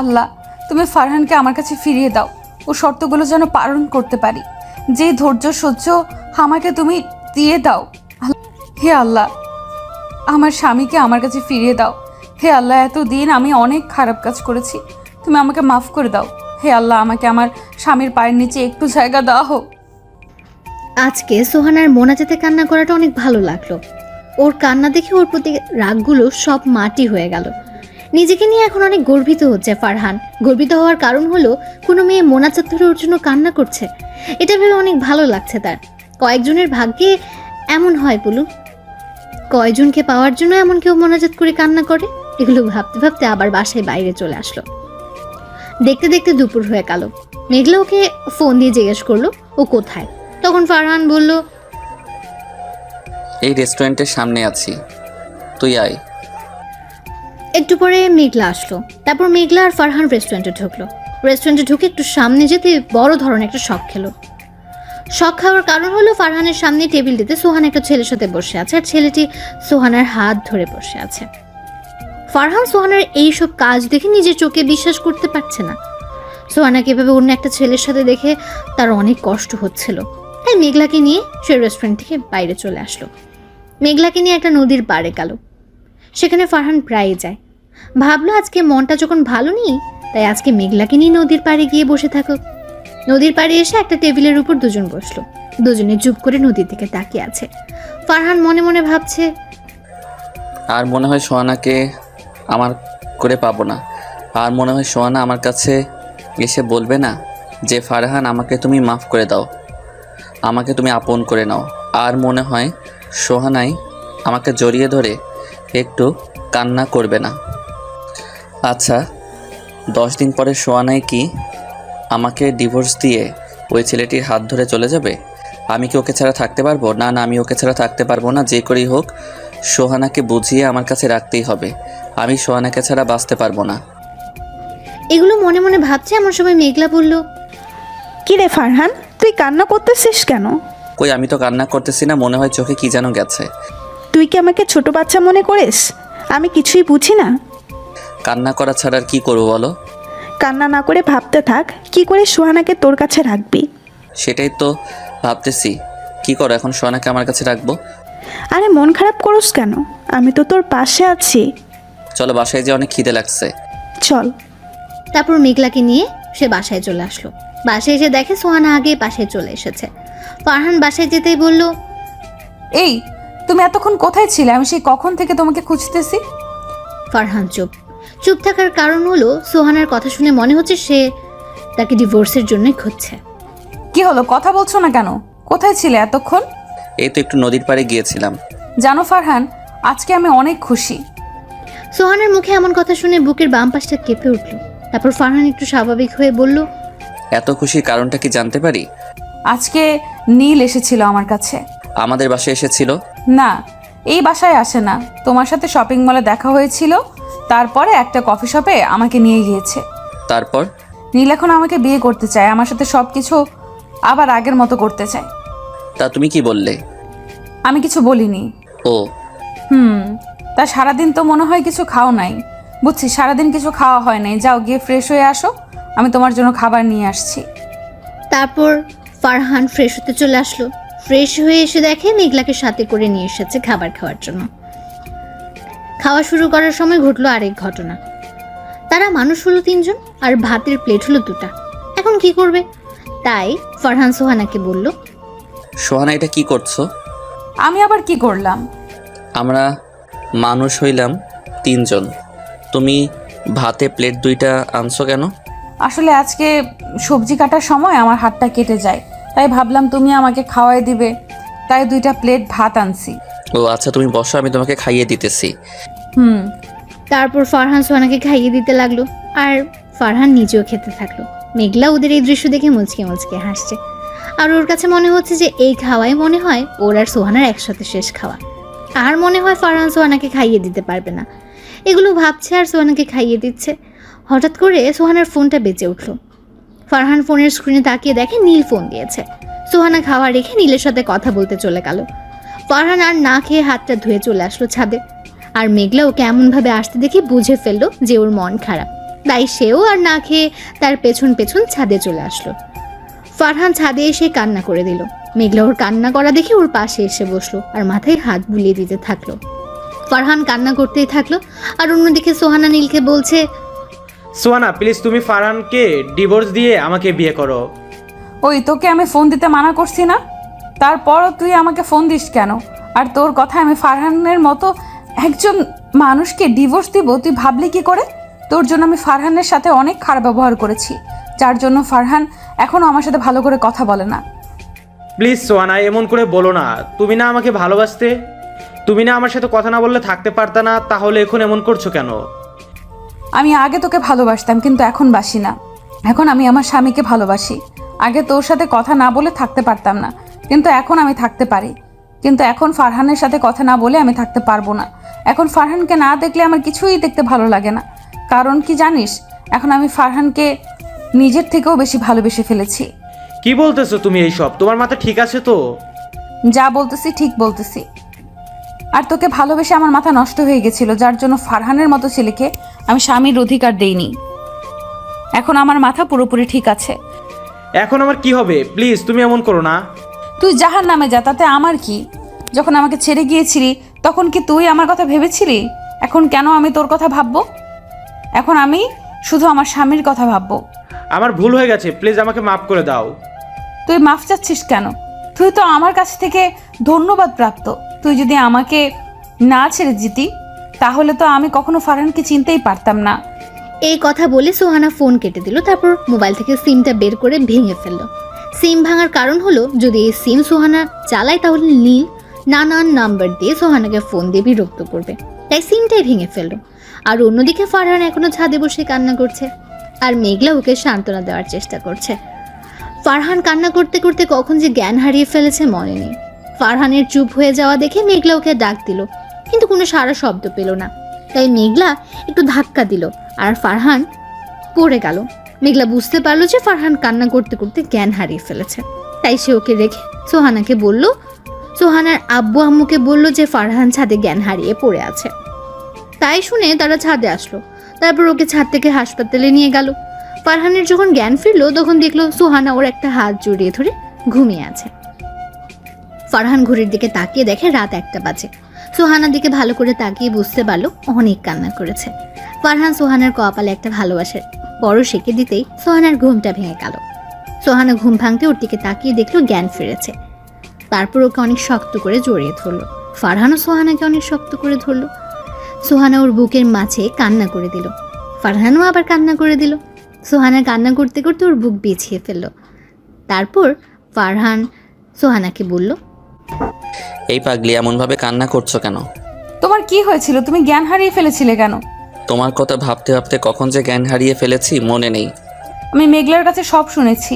আল্লাহ, তুমি ফারহানকে আমার কাছে ফিরিয়ে দাও। ও শর্তগুলো যেন পালন করতে পারি। যে ধৈর্য সহ্য আমাকে তুমি দিয়ে দাও। হে আল্লাহ, আমার স্বামীকে আমার কাছে ফিরিয়ে দাও। হে আল্লাহ, এতদিন আমি অনেক খারাপ কাজ করেছি, তুমি আমাকে মাফ করে দাও। হে আল্লাহ, আমাকে আমার স্বামীর পায়ের নিচে একটু জায়গা দেওয়া হোক।
আজকে সোহানার মোনাজাতে কান্না করাটা অনেক ভালো লাগলো। ওর কান্না দেখে ওর প্রতি রাগগুলো সব মাটি হয়ে গেল। নিজেকে নিয়ে এখন অনেক গর্বিত হচ্ছে ফারহান। গর্বিত হওয়ার কারণ হলো কোনো মেয়ে মোনাজাত ধরে ওর জন্য কান্না করছে। এটা ভেবে অনেক ভালো লাগছে তার। কয়েকজনের ভাগ্যে এমন হয় বলুন, কয়জনকে পাওয়ার জন্য এমন কেউ মোনাজাত করে কান্না করে। এগুলো ভাবতে ভাবতে আবার বাসায় বাইরে চলে আসলো। দেখতে দেখতে দুপুর হয়ে গেল। মেঘলা ওকে ফোন দিয়ে জিজ্ঞেস করলো ও কোথায়। তখন ফারহান বলল,
এই রেস্টুরেন্টের সামনে আছি, তুই আয়।
একটু পরে মেঘলা আসলো। তারপর মেঘলা আর ফারহান রেস্টুরেন্টে ঢুকলো। রেস্টুরেন্টে ঢুকে একটু সামনে যেতে বড় ধরনের একটা শক খেলো। শক খাওয়ার কারণ হলো ফারহানের সামনে টেবিলটিতে সোহান একটা ছেলের সাথে বসে আছে আর ছেলেটি সোহানার হাত ধরে বসে আছে। ফারহান সোহানার এইসব কাজ দেখে নিজের চোখে বিশ্বাস করতে পারছে না। সোহানাকে এভাবে অন্য একটা ছেলের সাথে দেখে তার অনেক কষ্ট হচ্ছিল। তাই মেঘলাকে নিয়ে সে রেস্টুরেন্ট থেকে বাইরে চলে আসলো। মেঘলাকে নিয়ে একটা নদীর পাড়ে গেল। সেখানে ফারহান প্রায়ই যায়। ভাবলো আজকে মনটা যখন ভালো নেই, তাই আজকে মেঘলাকে নিয়ে নদীর পাড়ে গিয়ে বসে থাকো। নদীর পাড়ে এসে একটা টেবিলের উপর দুজন বসলো। দুজনে চুপ করে নদীর দিকে তাকিয়ে আছে। ফারহান মনে মনে ভাবছে,
আর মনে হয় সোহানাকে আমার করে পাবো না। আর মনে হয় সোহানা আমার কাছে এসে বলবে না যে ফারহান, আমাকে তুমি মাফ করে দাও, আমাকে তুমি আপন করে নাও। আর মনে হয় সোহানাই আমাকে জড়িয়ে ধরে একটু কান্না করবে না। আচ্ছা, 10 দিন পরে সোহানাই কি আমাকে ডিভোর্স দিয়ে ওই ছেলেটির হাত ধরে চলে যাবে? আমি কি ওকে ছাড়া থাকতে পারবো? না না, আমি ওকে ছাড়া থাকতে পারবো না। যে করেই হোক সোহানাকে বুঝিয়ে আমার কাছে রাখতেই হবে। আমি সোহানাকে ছাড়া বাঁচতে পারবো না।
এগুলো মনে মনে ভাবছে এমন সময় মেঘলা বলল,
কি রে ফারহান, তুই কান্না করতেছিস কেন?
কই, আমি তো কান্না করতেছি না, মনে হয় চোখে কি যেন গেছে।
তুই কি আমাকে ছোট বাচ্চা মনে করিস? আমি কিছুই বুঝি না।
কান্না করা ছাড়া আর কি করবো বলো?
কান্না না করে ভাবতে থাক কি করে সোহানাকে তোর কাছে রাখবি।
সেটাই তো ভাবতেছি, কি করো এখন সোহানাকে আমার কাছে রাখবো?
আরে মন খারাপ করিস কেন? আমি তো তোর পাশে আছি।
চলো বাসায় যে অনেক খিদে লাগছে।
চল।
তারপর মেঘলাকে নিয়ে সে বাসায় চলে আসলো। বাসায় এসে দেখে সোহানা আগে বাসায় চলে এসেছে। ফারহান বাসায় যেতেই বলল,
এই, তুমি এতক্ষণ কোথায় ছিলে? আমি সেই কখন থেকে তোমাকে খুঁজতেছি।
ফারহান চুপ। চুপ থাকার কারণ হলো সোহানার কথা শুনে মনে হচ্ছে সে তাকে ডিভোর্সের জন্যই খুঁজছে।
কি হলো, কথা বলছো না কেন? কোথায় ছিলে এতক্ষণ?
এই তো একটু নদীর পাড়ে গিয়েছিলাম।
জানো ফারহান, আজকে আমি অনেক খুশি।
সোহানার মুখে এমন কথা শুনে বুকের বাম পাশটা কেঁপে উঠল। তারপর ফারহান একটু স্বাভাবিক হয়ে বলল,
এত খুশির কারণটা কি জানতে পারি?
আজকে নীল এসেছিল আমার কাছে।
আমাদের বাসায় এসেছিল?
না, এই বাসায় আসে না। তোমার সাথে শপিং মলে দেখা হয়েছিল, তারপরে একটা কফি শপে আমাকে নিয়ে গিয়েছে।
তারপর?
নীল এখন আমাকে বিয়ে করতে চায়, আমার সাথে সবকিছু আবার আগের মতো করতে চায়।
তা তুমি কি বললে?
আমি কিছু বলিনি।
ও
তা সারাদিন তো মনে হয় কিছু খাও নাই। বুঝছি, সারাদিন কিছু খাওয়া হয় নাই। যাও গিয়ে ফ্রেশ হয়ে আসো, আমি তোমার জন্য খাবার নিয়ে আসছি।
তারপর ফারহান ফ্রেশ হতে চলে আসলো। ফ্রেশ হয়ে এসে দেখে মেঘলাকে সাথে করে নিয়ে এসেছে খাবার খাওয়ার জন্য। খাওয়া শুরু করার সময় ঘটলো আরেক ঘটনা। তারা মানুষ হলো 3 জন আর ভাতের প্লেট হলো 2টা। এখন কি করবে? তাই ফারহান সোহানাকে বলল,
সোহানা, এটা কি করছো?
আমি আবার কি করলাম?
আমরা মানুষ হইলাম 3 জন, তুমি ভাতে প্লেট 2টা আনছো কেন?
আসলে আজকে সবজি কাটার সময় আমার হাতটা কেটে যায়, তাই ভাবলাম তুমি আমাকে খাওয়াই দিবে, তাই 2টা প্লেট ভাত আনছি।
ও আচ্ছা, তুমি বসো, আমি তোমাকে খাইয়ে দিতেছি।
তারপর ফারহান সোহানাকে খাইয়ে দিতে লাগলো আর ফারহান নিজেও খেতে থাকলো। মেঘলা ওদের এই দৃশ্য দেখে মুচকে মুচকে হাসছে। আর ওর কাছে মনে হচ্ছে যে এই খাওয়াই মনে হয় ওর আর সোহানার একসাথে শেষ খাওয়া। আর মনে হয় ফারহান সোহানাকে খাইয়ে দিতে পারবে না। এগুলো ভাবছে আর সোহানাকে খাইয়ে দিচ্ছে। হঠাৎ করে সোহানার ফোনটা বেজে উঠলো। ফারহান ফোনের স্ক্রিনে তাকিয়ে দেখে নীল ফোন দিয়েছে। সোহানা খাওয়া রেখে নীলের সাথে কথা বলতে চলে গেল। ফারহান আর না খেয়ে হাতটা ধুয়ে চলে আসলো ছাদে। আর মেঘলা ওকে এমনভাবে আসতে দেখে বুঝে ফেললো যে ওর মন খারাপ, তাই সেও আর না খেয়ে তার পেছন পেছন ছাদে চলে আসলো। ফারহান ছাদে এসে কান্না করে দিল। মেঘলা ওর কান্না করা দেখে ওর পাশে এসে বসলো আর মাথায় হাত বুলিয়ে দিতে থাকলো। ফারহান কান্না করতেই থাকলো আর অন্যদিকে সোহানা নীলকে বলছে,
সোহানা প্লিজ, তুমি ফারহানকে ডিভোর্স দিয়ে আমাকে বিয়ে করো।
ওই তোকে আমি ফোন দিতে মানা করছি না? তারপরও তুই আমাকে ফোন দিস কেন? আর তোর কথা, আমি ফারহানের মতো একজন মানুষকে ডিভোর্স দিব তুই ভাবলি কি করে? তোর জন্য আমি ফারহানের সাথে অনেক খারাপ ব্যবহার করেছি, যার জন্য ফারহান এখনও আমার সাথে ভালো করে কথা বলে না।
প্লিজ সোহানা, এমন করে বলো না। তুমি না আমাকে ভালোবাসতে, তুমি না আমার সাথে কথা না বললে থাকতে পারতা না, তাহলে এখন এমন করছো কেন?
আমি আগে তোকে ভালোবাসতাম, কিন্তু এখন বাসি না। এখন আমি আমার স্বামীকে ভালোবাসি। আগে তোর সাথে কথা না বলে থাকতে পারতাম না, কিন্তু এখন আমি থাকতে পারি। কিন্তু এখন ফারহানের সাথে কথা না বলে আমি থাকতে পারবো না। এখন ফারহানকে না দেখলে আমার কিছুই দেখতে ভালো লাগে না। কারণ কি জানিস, এখন আমি ফারহানকে নিজের থেকেও বেশি ভালোবেসে ফেলেছি।
কি বলতেছো তুমি এইসব? তোমার মাথা ঠিক আছে তো?
যা বলতেছি ঠিক বলতেছি। আর তোকে ভালোবেসে আমার মাথা নষ্ট হয়ে গেছিল, যার জন্য ফারহানের মতো ছেলেকে আমি স্বামীর অধিকার দেইনি। এখন আমার মাথা পুরোপুরি ঠিক আছে।
এখন আমার কি হবে? প্লিজ তুমি এমন করো না।
তুই জাহার নামে যা, তাতে আমার কি? যখন আমাকে ছেড়ে গিয়েছিলি তখন কি তুই আমার কথা ভেবেছিলি? এখন কেন আমি তোর কথা ভাববো? এখন আমি শুধু আমার স্বামীর কথা ভাববো।
আমার ভুল হয়ে গেছে, প্লিজ আমাকে মাফ করে দাও।
তুই মাফ চাচ্ছিস কেন? তুই তো আমার কাছ থেকে ধন্যবাদ প্রাপ্ত। তুই যদি আমাকে না ছেড়ে যেতি তাহলে তো আমি কখনো ফারহানকে চিনতেই পারতাম না।
এই কথা বলে সোহানা ফোন কেটে দিল। তারপর মোবাইল থেকে সিমটা বের করে ভেঙে ফেললো। সিম ভাঙার কারণ হলো, যদি এই সিম সোহানা চালায় তাহলে নীল নানান নাম্বার দিয়ে সোহানাকে ফোন দিয়ে বিরক্ত করবে, তাই সিমটাই ভেঙে ফেললো। আর অন্যদিকে ফারহান এখনো ছাদে বসে কান্না করছে আর মেঘলা ওকে সান্ত্বনা দেওয়ার চেষ্টা করছে। ফারহান কান্না করতে করতে কখন যে জ্ঞান হারিয়ে ফেলেছে মনে নেই। ফারহানের চুপ হয়ে যাওয়া দেখে মেঘলা ওকে ডাক দিল, কিন্তু কোনো সারা শব্দ পেল না। তাই মেঘলা একটু ধাক্কা দিল আর ফারহান পড়ে গেল। মেঘলা বুঝতে পারলো যে ফারহান কান্না করতে করতে জ্ঞান হারিয়ে ফেলেছে, তাই সে ওকে রেখে সোহানাকে বলল, সোহানার আব্বু আম্মুকে বলল যে ফারহান ছাদে জ্ঞান হারিয়ে পড়ে আছে। তাই শুনে তারা ছাদে আসলো। তারপর ওকে ছাদ থেকে হাসপাতালে নিয়ে গেল। ফারহানের যখন জ্ঞান ফিরলো তখন দেখলো সোহানা ওর একটা হাত জড়িয়ে ধরে ঘুমিয়ে আছে। ফারহান ঘড়ির দিকে তাকিয়ে দেখে রাত 1টা বাজে। সোহানার দিকে ভালো করে তাকিয়ে বুঝতে পারলো অনেক কান্না করেছে। ফারহান সোহানার কপালে একটা ভালোবাসার বড় সেঁকে দিতেই সোহানার ঘুমটা ভেঙে গেল। সোহানা ঘুম ভাঙতে ওর দিকে তাকিয়ে দেখলো জ্ঞান ফিরেছে। তারপর ওকে অনেক শক্ত করে জড়িয়ে ধরলো। ফারহানও সোহানাকে অনেক শক্ত করে ধরলো। সোহানা ওর বুকের মাঝে কান্না করে দিল। ফারহানও আবার কান্না করে দিল। সোহানা কান্না করতে করতে ওর বুক বিছিয়ে ফেলল। তারপর ফারহান সোহানাকে বলল,
এই পাগলি এমনভাবে কান্না করছো কেন?
তোমার কি হয়েছিল? তুমি জ্ঞান হারিয়ে ফেলেছিলে কেন?
তোমার কথা ভাবতে ভাবতে কখন যে জ্ঞান হারিয়ে ফেলেছি মনে নেই।
আমি মেঘলার কাছে সব শুনেছি।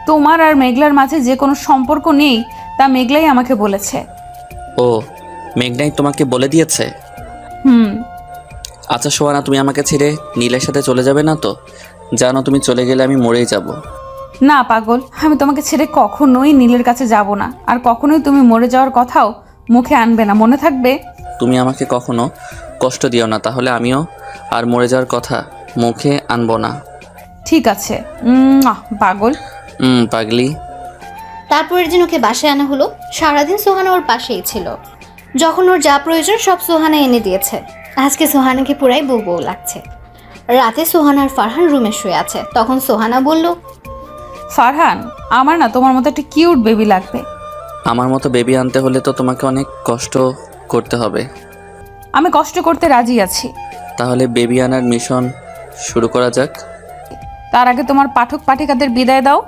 তোমার আর মেঘলার মাঝে যে কোনো সম্পর্ক নেই তা মেঘলাই আমাকে বলেছে।
ও, মেঘনাই তোমাকে বলে দিয়েছে?
হুম।
আচ্ছা সোহানা, তুমি আমাকে ছেড়ে নীলের সাথে চলে যাবে না তো? জানো তুমি চলে গেলে আমি মরেই যাব।
না পাগল, আমি তোমাকে ছেড়ে কখনোই নীলের কাছে যাব না, আর কখনোই তুমি মরে যাওয়ার কথাও মুখে আনবে না, মনে থাকবে?
তুমি আমাকে কখনো কষ্ট দিও না, তাহলে আমিও আর মরে যাওয়ার কথা মুখে আনবো না।
ঠিক আছে। পাগল।
পাগলি।
তারপরের দিন ওকে বাসায় আনা হলো। সারাদিন সোহানা ওর পাশেই ছিল। যখন ওর যা প্রয়োজন সব সোহানা এনে দিয়েছে। আজকে সোহানাকে পুরাই বউ বউ লাগছে। রাতে সোহানা আর ফারহান রুমে শুয়ে আছে। তখন সোহানা বলল,
ফারহান, আমার না তোমার মতো একটা কিউট বেবি লাগবে।
আমার মতো বেবি আনতে হলে তো তোমাকে অনেক কষ্ট করতে হবে।
আমি কষ্ট করতে রাজি আছি।
তাহলে বেবি আনার মিশন শুরু করা যাক।
তার আগে তোমার পাঠক পাঠিকাদের বিদায় দাও।